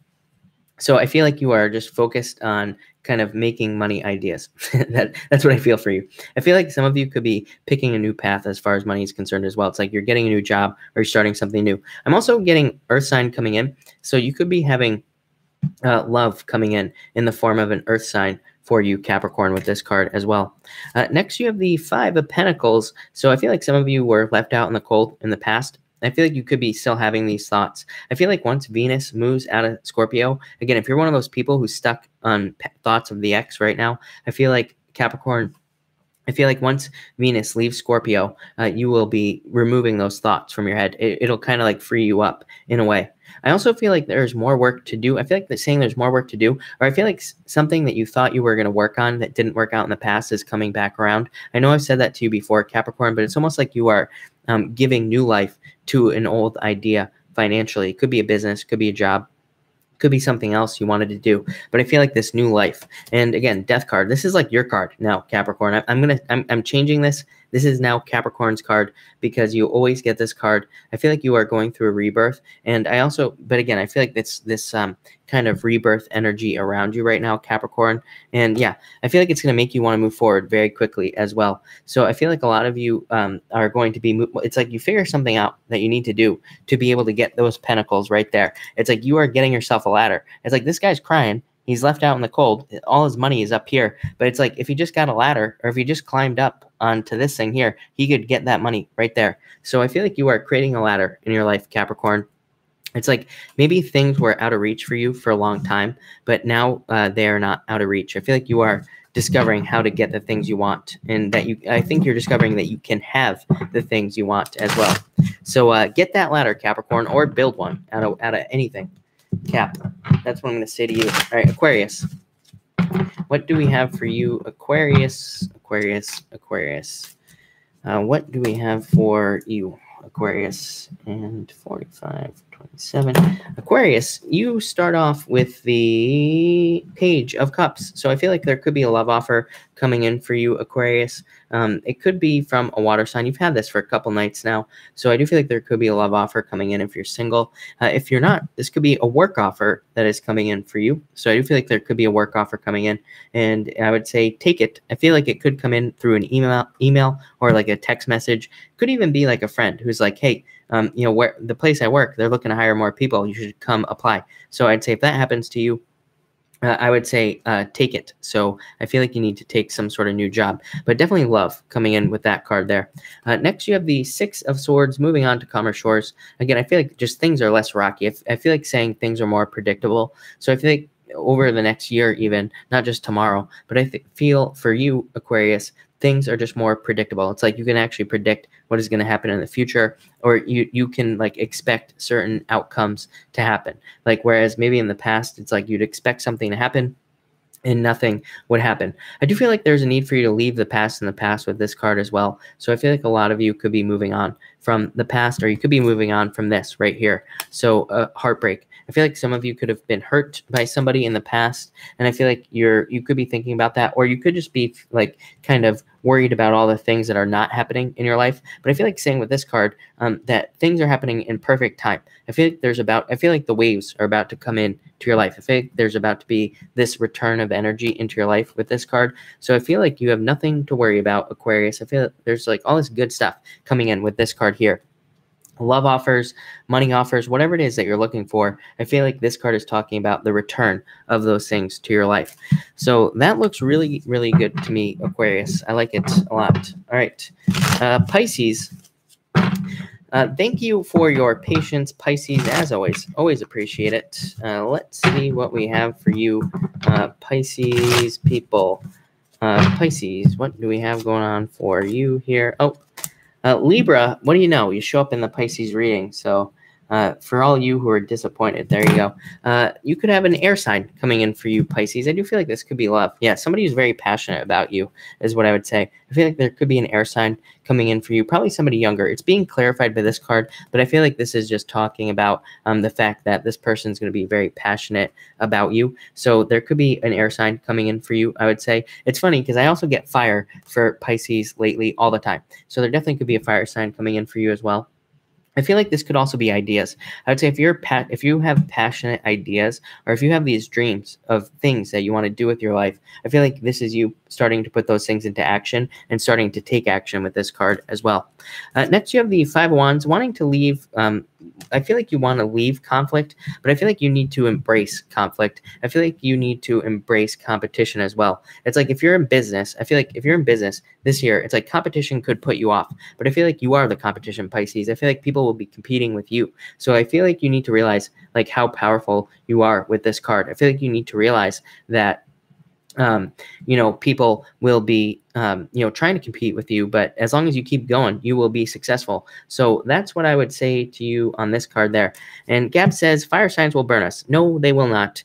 Speaker 1: So I feel like you are just focused on kind of making money ideas. That's what I feel for you. I feel like some of you could be picking a new path as far as money is concerned as well. It's like you're getting a new job or you're starting something new. I'm also getting Earth sign coming in. So you could be having love coming in the form of an Earth sign for you, Capricorn, with this card as well. Next, you have the Five of Pentacles. So I feel like some of you were left out in the cold in the past. I feel like you could be still having these thoughts. I feel like once Venus moves out of Scorpio, again, if you're one of those people who's stuck on thoughts of the ex right now, I feel like Capricorn, I feel like once Venus leaves Scorpio, you will be removing those thoughts from your head. It'll kind of like free you up in a way. I also feel like there's more work to do. I feel like saying there's more work to do, or I feel like something that you thought you were going to work on that didn't work out in the past is coming back around. I know I've said that to you before, Capricorn, but it's almost like you are giving new life to an old idea financially. It could be a business, could be a job, could be something else you wanted to do, but I feel like this new life. And again, death card, this is like your card now, Capricorn. I'm changing this. This is now Capricorn's card because you always get this card. I feel like you are going through a rebirth. And I also, but again, I feel like this kind of rebirth energy around you right now, Capricorn. And yeah, I feel like it's going to make you want to move forward very quickly as well. So I feel like a lot of you are going to be, it's like you figure something out that you need to do to be able to get those pentacles right there. It's like you are getting yourself a ladder. It's like this guy's crying. He's left out in the cold. All his money is up here. But it's like if he just got a ladder, or if he just climbed up onto this thing here, he could get that money right there. So I feel like you are creating a ladder in your life, Capricorn. It's like maybe things were out of reach for you for a long time, but now they are not out of reach. I feel like you are discovering how to get the things you want, and that I think you're discovering that you can have the things you want as well. So get that ladder, Capricorn, or build one out of anything. Cap. That's what I'm going to say to you. All right, Aquarius. What do we have for you, Aquarius? Aquarius. What do we have for you, Aquarius? And 45, 27. Aquarius, you start off with the Page of Cups. So I feel like there could be a love offer coming in for you, Aquarius. It could be from a water sign. You've had this for a couple nights now. So I do feel like there could be a love offer coming in if you're single. If you're not, this could be a work offer that is coming in for you. So I do feel like there could be a work offer coming in. And I would say take it. I feel like it could come in through an email or like a text message. Could even be like a friend who's like, hey, you know, where the place I work, they're looking to hire more people. You should come apply. So I'd say if that happens to you, I would say take it. So I feel like you need to take some sort of new job, but definitely love coming in with that card there. Next, you have the Six of Swords. Moving on to calmer shores. Again, I feel like just things are less rocky. I feel like saying things are more predictable. So I feel like over the next year, even not just tomorrow, but I feel for you, Aquarius, things are just more predictable. It's like you can actually predict what is going to happen in the future, or you can like expect certain outcomes to happen. Like whereas maybe in the past, it's like you'd expect something to happen and nothing would happen. I do feel like there's a need for you to leave the past in the past with this card as well. So I feel like a lot of you could be moving on from the past, or you could be moving on from this right here. So heartbreak. I feel like some of you could have been hurt by somebody in the past, and I feel like you could be thinking about that, or you could just be like kind of worried about all the things that are not happening in your life. But I feel like saying with this card that things are happening in perfect time. I feel like the waves are about to come in to your life. I feel like there's about to be this return of energy into your life with this card. So I feel like you have nothing to worry about, Aquarius. I feel like there's like all this good stuff coming in with this card here. Love offers, money offers, whatever it is that you're looking for. I feel like this card is talking about the return of those things to your life. So that looks really, really good to me, Aquarius. I like it a lot. All right. Pisces. Thank you for your patience, Pisces, as always. Always appreciate it. Let's see what we have for you, Pisces people. Pisces, what do we have going on for you here? Oh, Libra, what do you know? You show up in the Pisces reading. So for all you who are disappointed, there you go. You could have an air sign coming in for you, Pisces. I do feel like this could be love. Yeah, somebody who's very passionate about you is what I would say. I feel like there could be an air sign coming in for you, probably somebody younger. It's being clarified by this card, but I feel like this is just talking about the fact that this person is going to be very passionate about you. So there could be an air sign coming in for you, I would say. It's funny because I also get fire for Pisces lately all the time. So there definitely could be a fire sign coming in for you as well. I feel like this could also be ideas. I would say if you have passionate ideas, or if you have these dreams of things that you want to do with your life, I feel like this is you starting to put those things into action and starting to take action with this card as well. Next, you have the Five of Wands, wanting to leave. I feel like you want to leave conflict, but I feel like you need to embrace conflict. I feel like you need to embrace competition as well. It's like if you're in business, I feel like if you're in business this year, it's like competition could put you off, but I feel like you are the competition, Pisces. I feel like people will be competing with you. So I feel like you need to realize like how powerful you are with this card. I feel like you need to realize that people will be, trying to compete with you, but as long as you keep going, you will be successful. So that's what I would say to you on this card there. And Gab says, fire signs will burn us. No, they will not.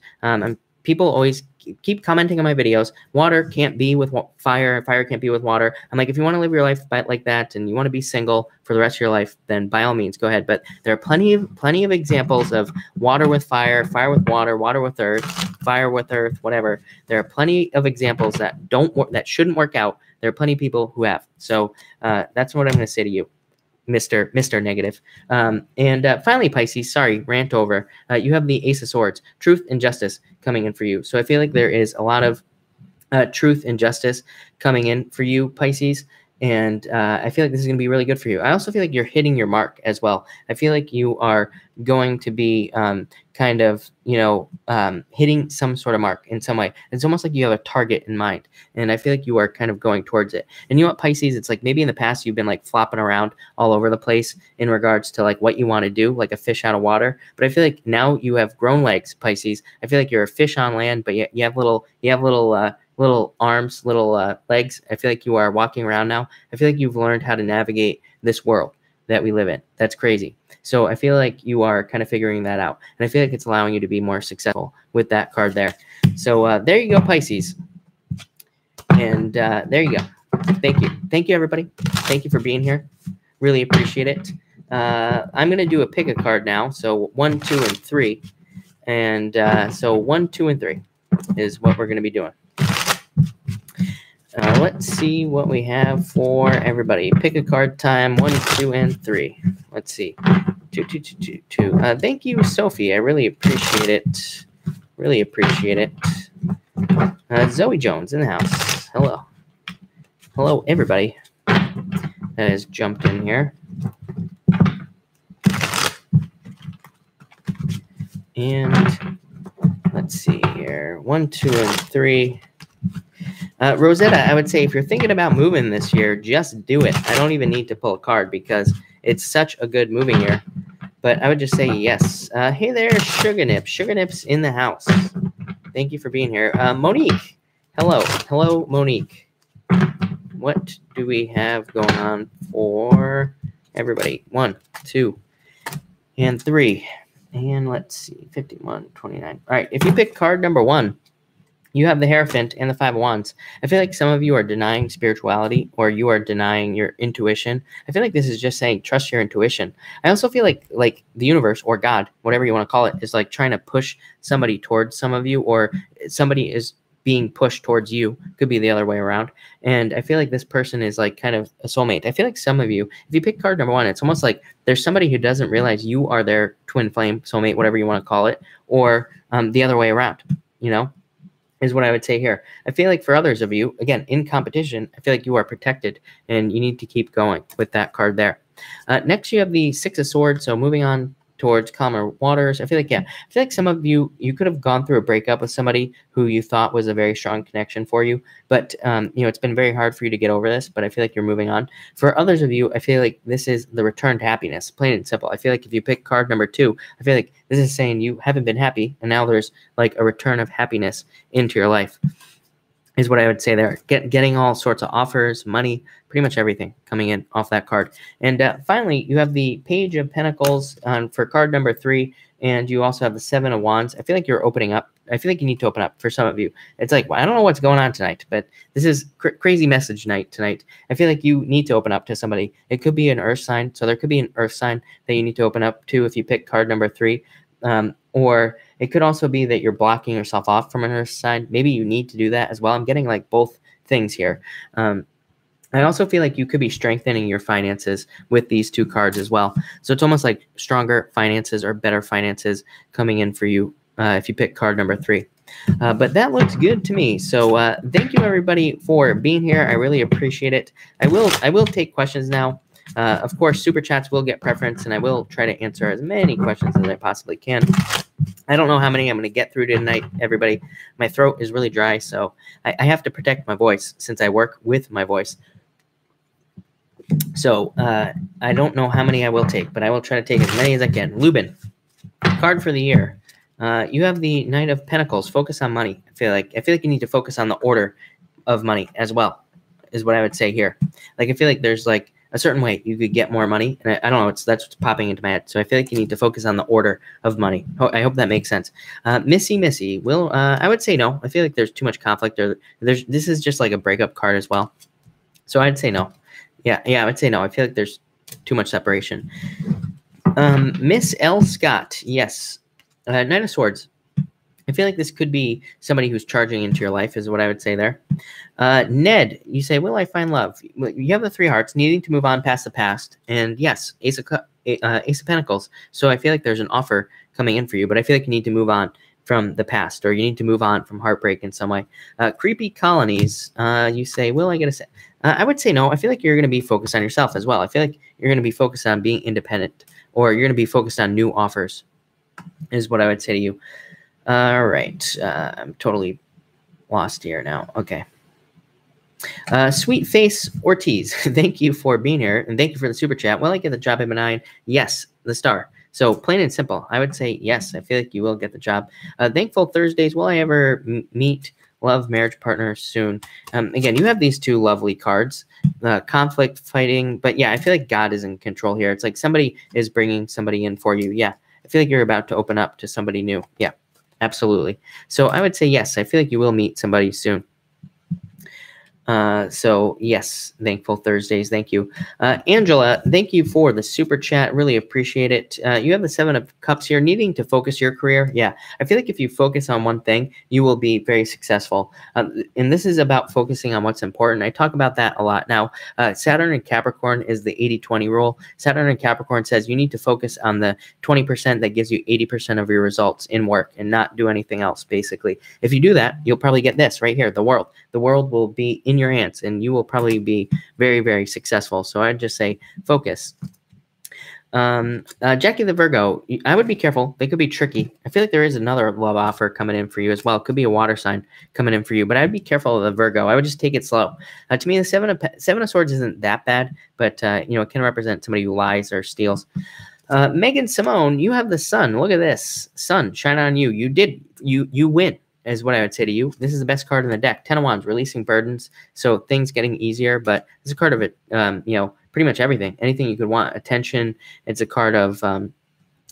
Speaker 1: People always keep commenting on my videos. Water can't be with fire. Fire can't be with water. I'm like, if you want to live your life like that and you want to be single for the rest of your life, then by all means, go ahead. But there are plenty of examples of water with fire, fire with water, water with earth, fire with earth, whatever. There are plenty of examples that shouldn't work out. There are plenty of people who have. So that's what I'm going to say to you, Mr. Negative. And finally, Pisces, sorry, rant over. You have the Ace of Swords, truth and justice coming in for you. So I feel like there is a lot of truth and justice coming in for you, Pisces. And I feel like this is going to be really good for you. I also feel like you're hitting your mark as well. I feel like you are going to be kind of, hitting some sort of mark in some way. It's almost like you have a target in mind. And I feel like you are kind of going towards it. And you know what, Pisces? It's like maybe in the past you've been like flopping around all over the place in regards to like what you want to do, like a fish out of water. But I feel like now you have grown legs, Pisces. I feel like you're a fish on land, but you have little arms, little legs. I feel like you are walking around now. I feel like you've learned how to navigate this world that we live in. That's crazy. So I feel like you are kind of figuring that out. And I feel like it's allowing you to be more successful with that card there. So there you go, Pisces. And there you go. Thank you. Thank you, everybody. Thank you for being here. Really appreciate it. I'm going to do a pick a card now. So 1, 2, and 3. And so 1, 2, and 3 is what we're going to be doing. Let's see what we have for everybody. Pick a card time. 1, 2, and 3. Let's see. 2, 2, 2, 2, 2. Thank you, Sophie. I really appreciate it. Really appreciate it. Zoe Jones in the house. Hello. Hello, everybody that has jumped in here. And let's see here. 1, 2, and 3. Rosetta, I would say if you're thinking about moving this year, just do it. I don't even need to pull a card because it's such a good moving year. But I would just say yes. Hey there, Sugar Nips. Sugar Nips in the house. Thank you for being here. Monique. Hello. Hello, Monique. What do we have going on for everybody? 1, 2, and 3. And let's see. 51, 29. All right. If you pick card number 1, you have the Hierophant and the 5 of Wands. I feel like some of you are denying spirituality or you are denying your intuition. I feel like this is just saying trust your intuition. I also feel like the universe or God, whatever you want to call it, is like trying to push somebody towards some of you, or somebody is being pushed towards you. Could be the other way around. And I feel like this person is like kind of a soulmate. I feel like some of you, if you pick card number 1, it's almost like there's somebody who doesn't realize you are their twin flame, soulmate, whatever you want to call it, or the other way around, is what I would say here. I feel like for others of you, again, in competition, I feel like you are protected and you need to keep going with that card there. Next, you have the 6 of Swords. So moving on towards calmer waters. I feel like some of you could have gone through a breakup with somebody who you thought was a very strong connection for you. But, it's been very hard for you to get over this, but I feel like you're moving on. For others of you, I feel like this is the return to happiness, plain and simple. I feel like if you pick card number 2, I feel like this is saying you haven't been happy, and now there's like a return of happiness into your life, is what I would say there. Getting all sorts of offers, money, pretty much everything coming in off that card. And finally, you have the Page of Pentacles for card number 3, and you also have the 7 of Wands. I feel like you're opening up. I feel like you need to open up for some of you. It's like, well, I don't know what's going on tonight, but this is crazy message night tonight. I feel like you need to open up to somebody. It could be an earth sign, so there could be an earth sign that you need to open up to if you pick card number 3. Or it could also be that you're blocking yourself off from an earth sign. Maybe you need to do that as well. I'm getting like both things here. I also feel like you could be strengthening your finances with these 2 cards as well. So it's almost like stronger finances or better finances coming in for you if you pick card number 3. But that looks good to me. So thank you, everybody, for being here. I really appreciate it. I will take questions now. Of course, super chats will get preference, and I will try to answer as many questions as I possibly can. I don't know how many I'm going to get through tonight, everybody. My throat is really dry, so I have to protect my voice since I work with my voice. So I don't know how many I will take, but I will try to take as many as I can. Lubin, card for the year. You have the Knight of Pentacles. Focus on money. I feel like you need to focus on the order of money as well, is what I would say here. Like, I feel like there's like a certain way you could get more money. And I don't know, that's what's popping into my head. So I feel like you need to focus on the order of money. I hope that makes sense. Missy, I would say no. I feel like there's too much conflict. This is just like a breakup card as well. So I'd say no. Yeah, I would say no. I feel like there's too much separation. Miss L. Scott, yes. Knight of Swords. I feel like this could be somebody who's charging into your life is what I would say there. Ned, you say, will I find love? You have the 3 hearts, needing to move on past the past. And yes, Ace of Pentacles. So I feel like there's an offer coming in for you, but I feel like you need to move on from the past, or you need to move on from heartbreak in some way. Creepy Colonies, you say, will I get a set? I would say no. I feel like you're going to be focused on yourself as well. I feel like you're going to be focused on being independent, or you're going to be focused on new offers is what I would say to you. All right. I'm totally lost here now. Okay. Sweet Face Ortiz, thank you for being here, and thank you for the super chat. Will I get the job at benign? Yes, the star. So plain and simple, I would say yes. I feel like you will get the job. Thankful Thursdays. Will I ever meet love, marriage partner soon? Again, you have these 2 lovely cards, conflict, fighting. But yeah, I feel like God is in control here. It's like somebody is bringing somebody in for you. Yeah, I feel like you're about to open up to somebody new. Yeah, absolutely. So I would say yes. I feel like you will meet somebody soon. So yes, Thankful Thursdays. Thank you. Angela, thank you for the super chat. Really appreciate it. You have the 7 of Cups here, needing to focus your career. Yeah, I feel like if you focus on one thing, you will be very successful. And this is about focusing on what's important. I talk about that a lot. Now, Saturn and Capricorn is the 80-20 rule. Saturn and Capricorn says you need to focus on the 20% that gives you 80% of your results in work and not do anything else, basically. If you do that, you'll probably get this right here, the world. The world will be in your hands, and you will probably be very, very successful. So I'd just say focus. Jackie the Virgo, I would be careful. They could be tricky. I feel like there is another love offer coming in for you as well. It could be a water sign coming in for you, but I'd be careful of the Virgo. I would just take it slow. To me, the 7 of Swords isn't that bad, but it can represent somebody who lies or steals. Megan Simone, you have the sun. Look at this. Sun, shine on you. You win, is what I would say to you. This is the best card in the deck. 10 of Wands, releasing burdens. So things getting easier, but it's a card of it, pretty much everything. Anything you could want. Attention. It's a card of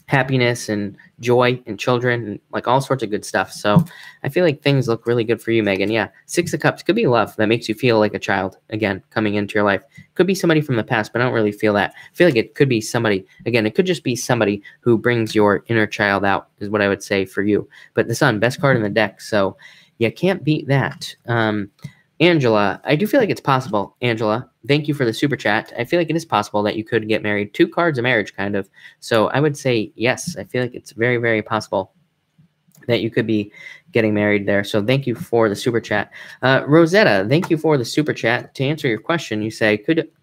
Speaker 1: happiness and joy and children and like all sorts of good stuff. So I feel like things look really good for you, Megan. Yeah. 6 of Cups could be love that makes you feel like a child again coming into your life. Could be somebody from the past, but I don't really feel that. I feel like it could be somebody, again, it could just be somebody who brings your inner child out is what I would say for you. But the Sun, best card in the deck. So you can't beat that. Angela, I do feel like it's possible. Angela, thank you for the super chat. I feel like it is possible that you could get married. 2 cards of marriage, kind of. So I would say yes. I feel like it's very, very possible that you could be getting married there. So thank you for the super chat. Rosetta, thank you for the super chat. To answer your question, you say,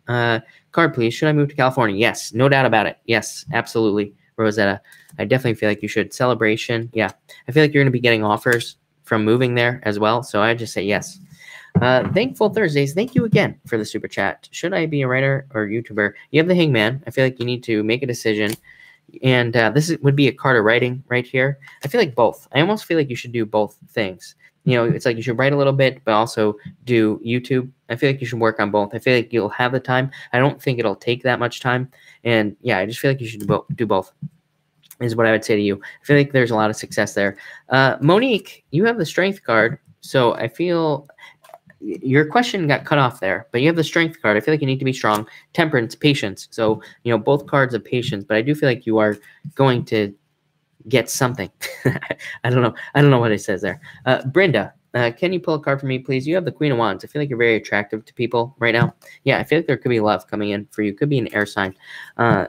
Speaker 1: card please, should I move to California? Yes, no doubt about it. Yes, absolutely, Rosetta. I definitely feel like you should. Celebration, yeah. I feel like you're going to be getting offers from moving there as well. So I just say yes. Thankful Thursdays. Thank you again for the super chat. Should I be a writer or YouTuber? You have the Hangman. I feel like you need to make a decision. And would be a card of writing right here. I feel like both. I almost feel like you should do both things. It's like you should write a little bit, but also do YouTube. I feel like you should work on both. I feel like you'll have the time. I don't think it'll take that much time. And yeah, I just feel like you should do both is what I would say to you. I feel like there's a lot of success there. Monique, you have the Strength card. So I feel your question got cut off there, but you have the Strength card. I feel like you need to be strong. Temperance, patience. So, both cards of patience, but I do feel like you are going to get something. I don't know what it says there. Brenda, can you pull a card for me, please? You have the Queen of Wands. I feel like you're very attractive to people right now. Yeah, I feel like there could be love coming in for you. Could be an air sign,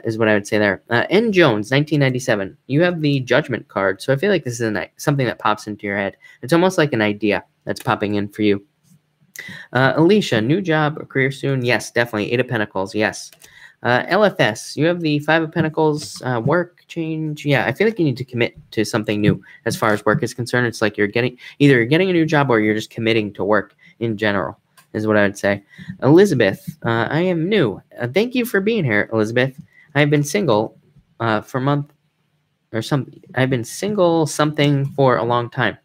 Speaker 1: is what I would say there. N. Jones, 1997. You have the Judgment card. So I feel like this is something that pops into your head. It's almost like an idea that's popping in for you. Alicia, new job or career soon? Yes, definitely. 8 of Pentacles, yes. LFS, you have the 5 of Pentacles, work change. Yeah, I feel like you need to commit to something new as far as work is concerned. It's like you're getting a new job or you're just committing to work in general is what I would say. Elizabeth, I am new. Thank you for being here, Elizabeth. I've been single for a month or something. I've been single something for a long time.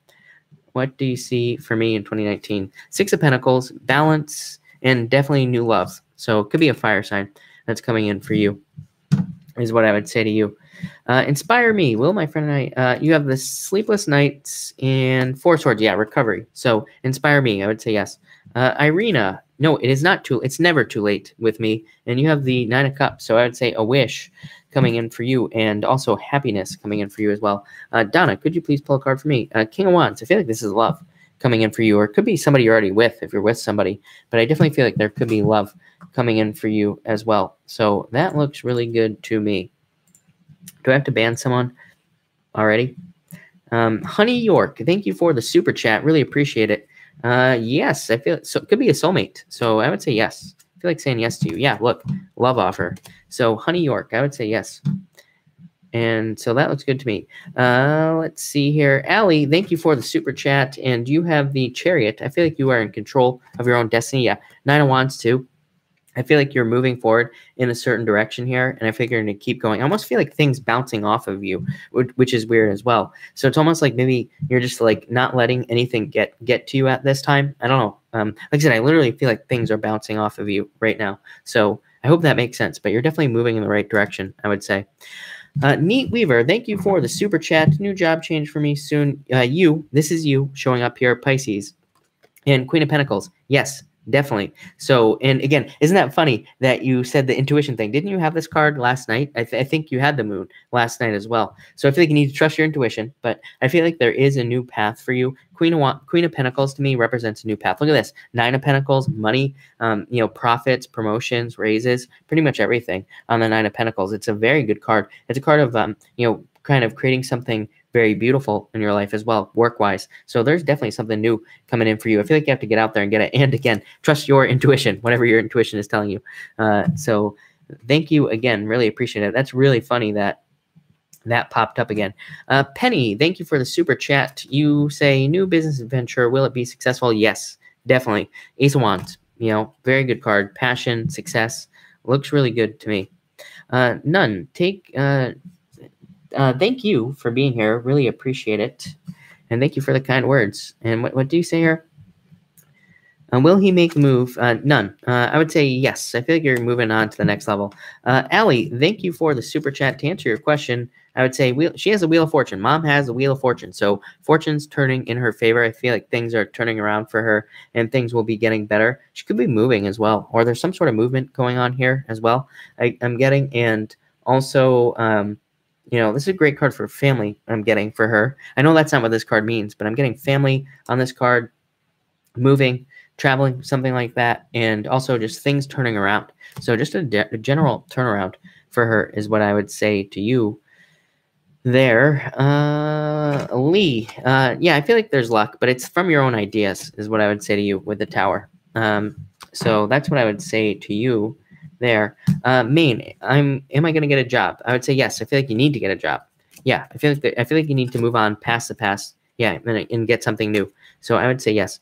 Speaker 1: What do you see for me in 2019? 6 of Pentacles, balance, and definitely new love. So it could be a fire sign. that's coming in for you, is what I would say to you. Inspire me. Will, my friend and I, you have the sleepless nights and four swords. Yeah, recovery. So inspire me. I would say yes. Irina, no, it is not too, it's never too late with me. And you have the 9 of Cups. So I would say a wish coming in for you, and also happiness coming in for you as well. Donna, could you please pull a card for me? King of Wands. I feel like this is love coming in for you, or it could be somebody you're already with if you're with somebody. But I definitely feel like there could be love coming in for you as well. So that looks really good to me. Do I have to ban someone already? Honey York, thank you for the super chat. Really appreciate it. Yes, I feel so. It could be a soulmate. So I would say yes. I feel like saying yes to you. Yeah, look, love offer. So Honey York, I would say yes. And so that looks good to me. Let's see here. Allie, thank you for the super chat. And you have the Chariot. I feel like you are in control of your own destiny. Yeah, 9 of Wands too. I feel like you're moving forward in a certain direction here, and I feel you're going to keep going. I almost feel like things bouncing off of you, which is weird as well. So it's almost like maybe you're just like not letting anything get to you at this time. I don't know. Like I said, I literally feel like things are bouncing off of you right now. So I hope that makes sense, but you're definitely moving in the right direction, I would say. Neat Weaver, thank you for the super chat. New job change for me soon. This is you showing up here, Pisces. And Queen of Pentacles, yes. Definitely. So, and again, isn't that funny that you said the intuition thing? Didn't you have this card last night? I think you had the moon last night as well. So I feel like you need to trust your intuition, but I feel like there is a new path for you. Queen of Pentacles to me represents a new path. Look at this. 9 of Pentacles, money, profits, promotions, raises, pretty much everything on the 9 of Pentacles. It's a very good card. It's a card of, kind of creating something very beautiful in your life as well, work-wise. So there's definitely something new coming in for you. I feel like you have to get out there and get it. And again, trust your intuition, whatever your intuition is telling you. So thank you again. Really appreciate it. That's really funny that popped up again. Penny, thank you for the super chat. You say, new business adventure. Will it be successful? Yes, definitely. Ace of Wands, very good card. Passion, success. Looks really good to me. None. Thank you for being here. Really appreciate it. And thank you for the kind words. And what do you say here? Will he make the move? None. I would say yes. I feel like you're moving on to the next level. Allie, thank you for the super chat. To answer your question, I would say she has a Wheel of Fortune. Mom has a Wheel of Fortune. So fortune's turning in her favor. I feel like things are turning around for her and things will be getting better. She could be moving as well. Or there's some sort of movement going on here as well. I'm getting. And also, this is a great card for family I'm getting for her. I know that's not what this card means, but I'm getting family on this card, moving, traveling, something like that, and also just things turning around. So just a general turnaround for her is what I would say to you there. Lee, yeah, I feel like there's luck, but it's from your own ideas is what I would say to you with the Tower. So that's what I would say to you there. Maine, am I going to get a job? I would say yes. I feel like you need to get a job. Yeah, I feel like you need to move on past the past. Yeah, and get something new. So I would say yes.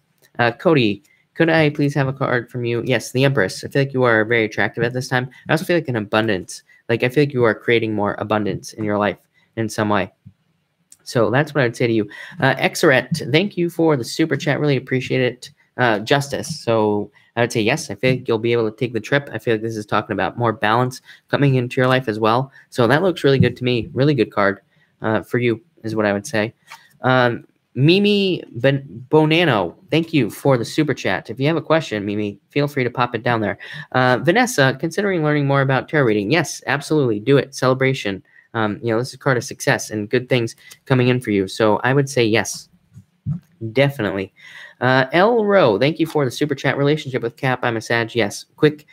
Speaker 1: Cody, could I please have a card from you? Yes, the Empress. I feel like you are very attractive at this time. I also feel like an abundance. Like I feel like you are creating more abundance in your life in some way. So that's what I would say to you. Xeret, thank you for the super chat. Really appreciate it. Justice. So I would say yes. I feel like you'll be able to take the trip. I feel like this is talking about more balance coming into your life as well. So that looks really good to me. Really good card for you is what I would say. Mimi Bonano, thank you for the super chat. If you have a question, Mimi, feel free to pop it down there. Vanessa, considering learning more about tarot reading. Yes, absolutely. Do it. Celebration. This is a card of success and good things coming in for you. So I would say yes, definitely. L. Rowe, thank you for the super chat. Relationship with Cap. I'm a Sag. Yes. Quick,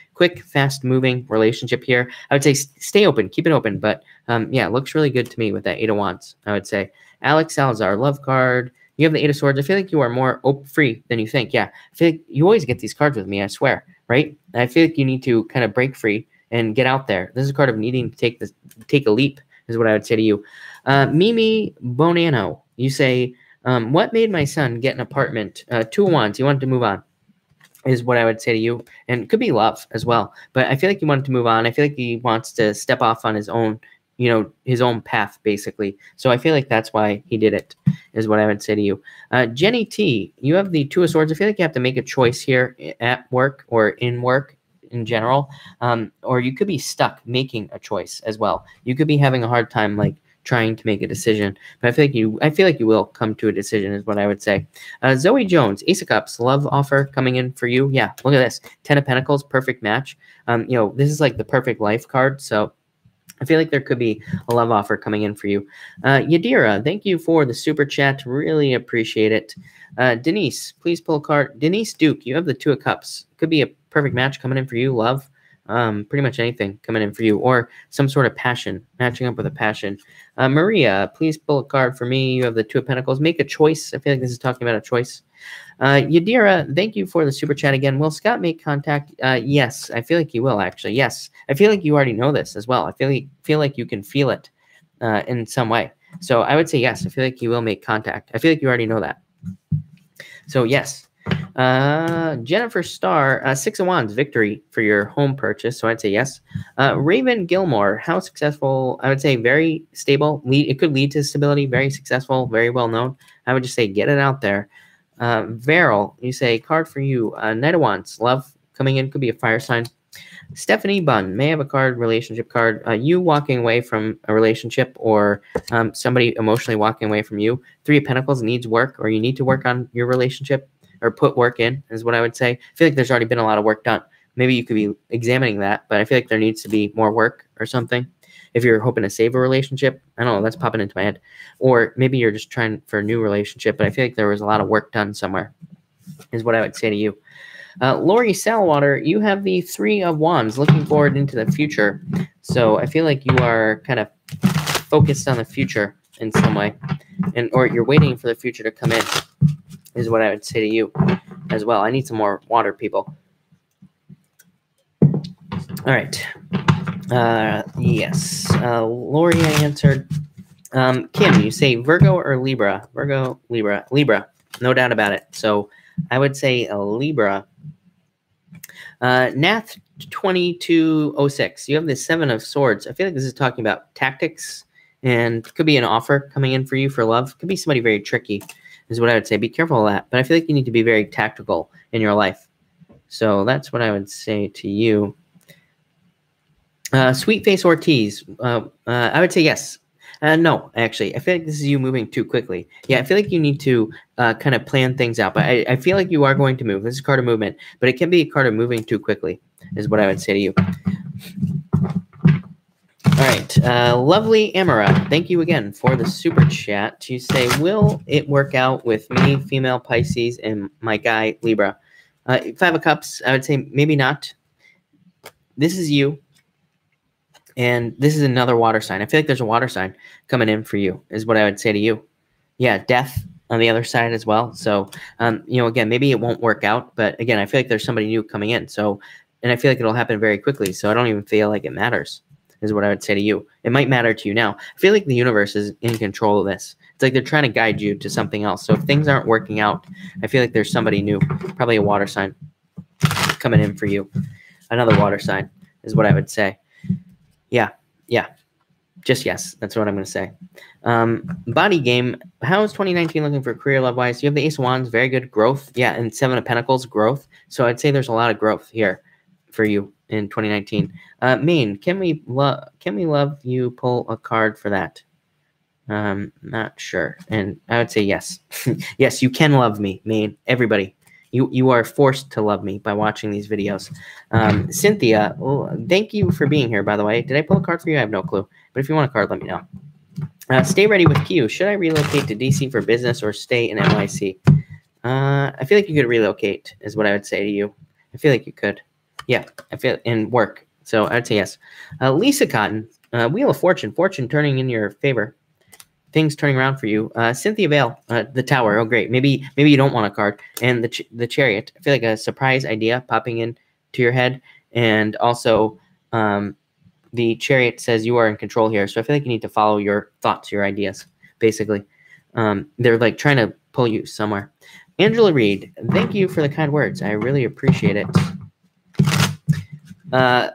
Speaker 1: fast moving relationship here. I would say stay open, keep it open. But yeah, it looks really good to me with that 8 of Wands, I would say. Alex Salazar, love card. You have the 8 of Swords. I feel like you are more free than you think. Yeah. I feel like you always get these cards with me, I swear. Right? I feel like you need to kind of break free and get out there. This is a card of needing to take a leap, is what I would say to you. Mimi Bonano, you say, what made my son get an apartment? 2 of Wands. He wanted to move on, is what I would say to you. And it could be love as well. But I feel like he wanted to move on. I feel like he wants to step off on his own, his own path, basically. So I feel like that's why he did it, is what I would say to you. Jenny T, you have the 2 of Swords. I feel like you have to make a choice here at work or in work. in general, or you could be stuck making a choice as well. You could be having a hard time like trying to make a decision, but I feel like you will come to a decision is what I would say. Zoe Jones, Ace of Cups, love offer coming in for you. Yeah, look at this. 10 of Pentacles, perfect match. You know, this is like the perfect life card. So I feel like there could be a love offer coming in for you. Yadira, thank you for the super chat. Really appreciate it. Denise, please pull a card. Denise Duke, you have the 2 of Cups. Could be a perfect match coming in for you, love. Pretty much anything coming in for you, or some sort of passion, matching up with a passion. Maria, please pull a card for me. You have the 2 of Pentacles. Make a choice. I feel like this is talking about a choice. Yadira, thank you for the super chat again. Will Scott make contact? Yes, I feel like he will, actually. Yes, I feel like you already know this as well. I feel like you can feel it in some way. So I would say yes. I feel like he will make contact. I feel like you already know that. So yes. Jennifer Starr, 6 of Wands, victory for your home purchase. So I'd say yes. Raven Gilmore, how successful? I would say very stable. It could lead to stability. Very successful. Very well known. I would just say get it out there. Veryl, you say card for you. Knight of Wands, love coming in, could be a fire sign. Stephanie Bunn may have a card, relationship card. You walking away from a relationship, or somebody emotionally walking away from you. 3 of Pentacles needs work, or you need to work on your relationship, or put work in, is what I would say. I feel like there's already been a lot of work done. Maybe you could be examining that, but I feel like there needs to be more work or something. If you're hoping to save a relationship, I don't know, that's popping into my head. Or maybe you're just trying for a new relationship, but I feel like there was a lot of work done somewhere, is what I would say to you. Lori Salwater, you have the 3 of Wands, looking forward into the future. So I feel like you are kind of focused on the future in some way, or you're waiting for the future to come in, is what I would say to you as well. I need some more water, people. All right. Yes. Lori, I answered. Kim, you say Virgo or Libra? Virgo, Libra. Libra. No doubt about it. So I would say a Libra. Nath 2206. You have the 7 of Swords. I feel like this is talking about tactics, and could be an offer coming in for you for love. Could be somebody very tricky, is what I would say. Be careful of that. But I feel like you need to be very tactical in your life. So that's what I would say to you. Sweet Face Ortiz. I would say yes. No, actually, I feel like this is you moving too quickly. Yeah, I feel like you need to kind of plan things out. But I feel like you are going to move. This is a card of movement, but it can be a card of moving too quickly, is what I would say to you. All right. Lovely Amara, thank you again for the super chat. You say, will it work out with me, female Pisces, and my guy, Libra? 5 of Cups, I would say maybe not. This is you. And this is another water sign. I feel like there's a water sign coming in for you, is what I would say to you. Yeah, death on the other side as well. So, you know, again, maybe it won't work out. But again, I feel like there's somebody new coming in. So, and I feel like it'll happen very quickly. So I don't even feel like it matters, is what I would say to you. It might matter to you now. I feel like the universe is in control of this. It's like they're trying to guide you to something else. So if things aren't working out, I feel like there's somebody new, probably a water sign coming in for you. Another water sign is what I would say. Yeah. Just yes. That's what I'm going to say. Body game. How is 2019 looking for career love-wise? You have the Ace of Wands, very good growth. Yeah, and 7 of Pentacles, growth. So I'd say there's a lot of growth here for you in 2019. Maine, can we love you? Pull a card for that. Not sure. And I would say yes. Yes, you can love me, Maine. Everybody. You are forced to love me by watching these videos. Cynthia, thank you for being here, by the way. Did I pull a card for you? I have no clue. But if you want a card, let me know. Stay ready with Q. Should I relocate to DC for business or stay in NYC? I feel like you could relocate, is what I would say to you. I feel like you could. Yeah, I feel and work. So I would say yes. Lisa Cotton, Wheel of Fortune. Fortune turning in your favor. Things turning around for you. Cynthia Vale, the Tower. Oh, great. Maybe you don't want a card. And the Chariot. I feel like a surprise idea popping in to your head. And also, the Chariot says you are in control here. So I feel like you need to follow your thoughts, your ideas, basically. They're like trying to pull you somewhere. Angela Reed, thank you for the kind words. I really appreciate it.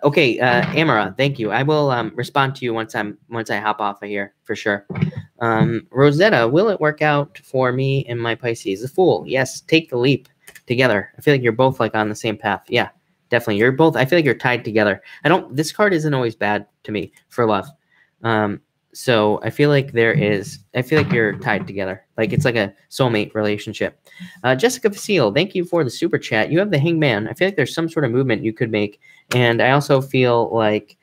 Speaker 1: Okay, Amara, thank you. I will respond to you once I hop off of here for sure. Rosetta, will it work out for me and my Pisces? The Fool, yes, take the leap together. I feel like you're both like on the same path. Yeah, definitely. You're both, I feel like you're tied together. This card isn't always bad to me for love. So I feel like you're tied together. Like it's like a soulmate relationship. Jessica Facile, thank you for the super chat. You have the Hangman. I feel like there's some sort of movement you could make. And I also feel like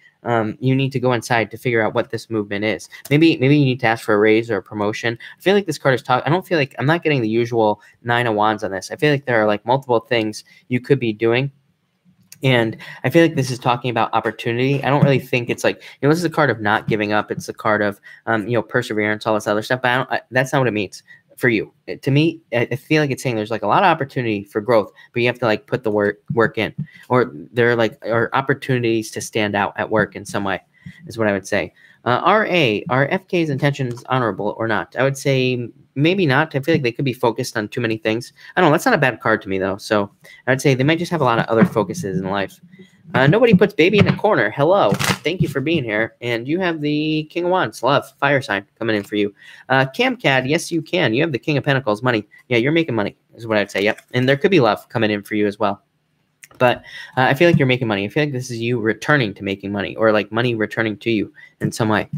Speaker 1: you need to go inside to figure out what this movement is. Maybe you need to ask for a raise or a promotion. I feel like this card is I don't feel like I'm not getting the usual 9 of Wands on this. I feel like there are like multiple things you could be doing. And I feel like this is talking about opportunity. I don't really think it's like, this is a card of not giving up. It's a card of, perseverance, all this other stuff. But that's not what it means for you. To me, I feel like it's saying there's like a lot of opportunity for growth, but you have to like put the work in, or there are opportunities to stand out at work in some way, is what I would say. RA, are FK's intentions honorable or not? I would say maybe not. I feel like they could be focused on too many things. I don't know. That's not a bad card to me, though. So I would say they might just have a lot of other focuses in life. Nobody puts baby in a corner. Hello. Thank you for being here. And you have the King of Wands, love, fire sign coming in for you. Camcad, yes, you can. You have the King of Pentacles, money. Yeah, you're making money is what I'd say. Yep. And there could be love coming in for you as well. But I feel like you're making money. I feel like this is you returning to making money, or like money returning to you in some way.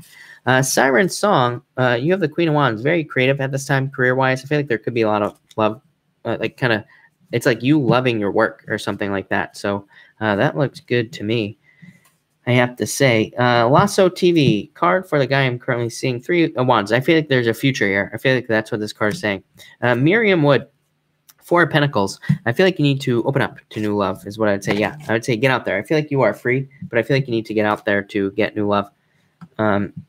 Speaker 1: Siren Song, you have the Queen of Wands, very creative at this time, career-wise. I feel like there could be a lot of love, it's like you loving your work or something like that. So that looks good to me, I have to say. Lasso TV, card for the guy I'm currently seeing, 3 of Wands. I feel like there's a future here. I feel like that's what this card is saying. Miriam Wood, 4 of Pentacles. I feel like you need to open up to new love is what I'd say. Yeah, I would say get out there. I feel like you are free, but I feel like you need to get out there to get new love,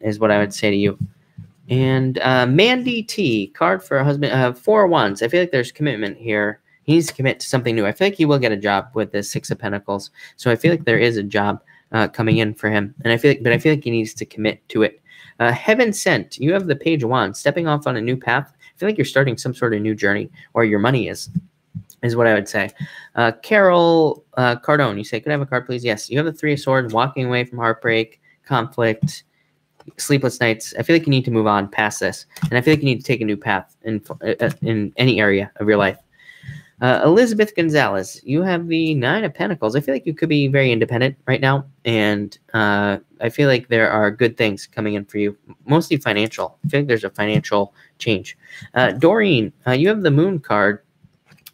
Speaker 1: is what I would say to you. And Mandy T, card for a husband, 4 of Wands. I feel like there's commitment here. He needs to commit to something new. I feel like he will get a job with the 6 of Pentacles. So I feel like there is a job coming in for him. And I feel like he needs to commit to it. Heaven Sent, you have the Page of Wands, stepping off on a new path. I feel like you're starting some sort of new journey, or your money is what I would say. Carol Cardone, you say, could I have a card, please? Yes. You have the 3 of Swords, walking away from heartbreak, conflict, sleepless nights. I feel like you need to move on past this, and I feel like you need to take a new path in any area of your life. Elizabeth Gonzalez, you have the 9 of Pentacles. I feel like you could be very independent right now, and I feel like there are good things coming in for you, mostly financial. I feel like there's a financial change. Doreen, you have the Moon card,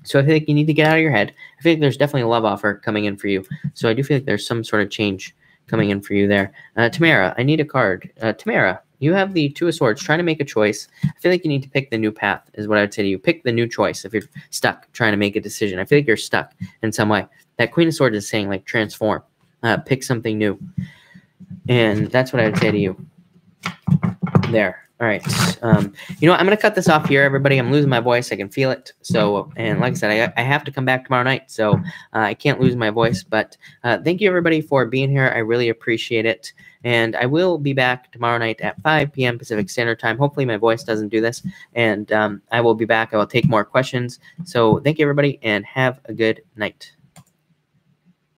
Speaker 1: so I feel like you need to get out of your head. I feel like there's definitely a love offer coming in for you, so I do feel like there's some sort of change coming in for you there. Tamara, I need a card. Tamara, you have the 2 of Swords, trying to make a choice. I feel like you need to pick the new path, is what I would say to you. Pick the new choice if you're stuck trying to make a decision. I feel like you're stuck in some way. That Queen of Swords is saying, like, transform. Pick something new. And that's what I would say to you. There. All right. I'm going to cut this off here, everybody. I'm losing my voice. I can feel it. So, and like I said, I have to come back tomorrow night, so I can't lose my voice. But thank you, everybody, for being here. I really appreciate it. And I will be back tomorrow night at 5 p.m. Pacific Standard Time. Hopefully my voice doesn't do this. And I will be back. I will take more questions. So thank you, everybody, and have a good night.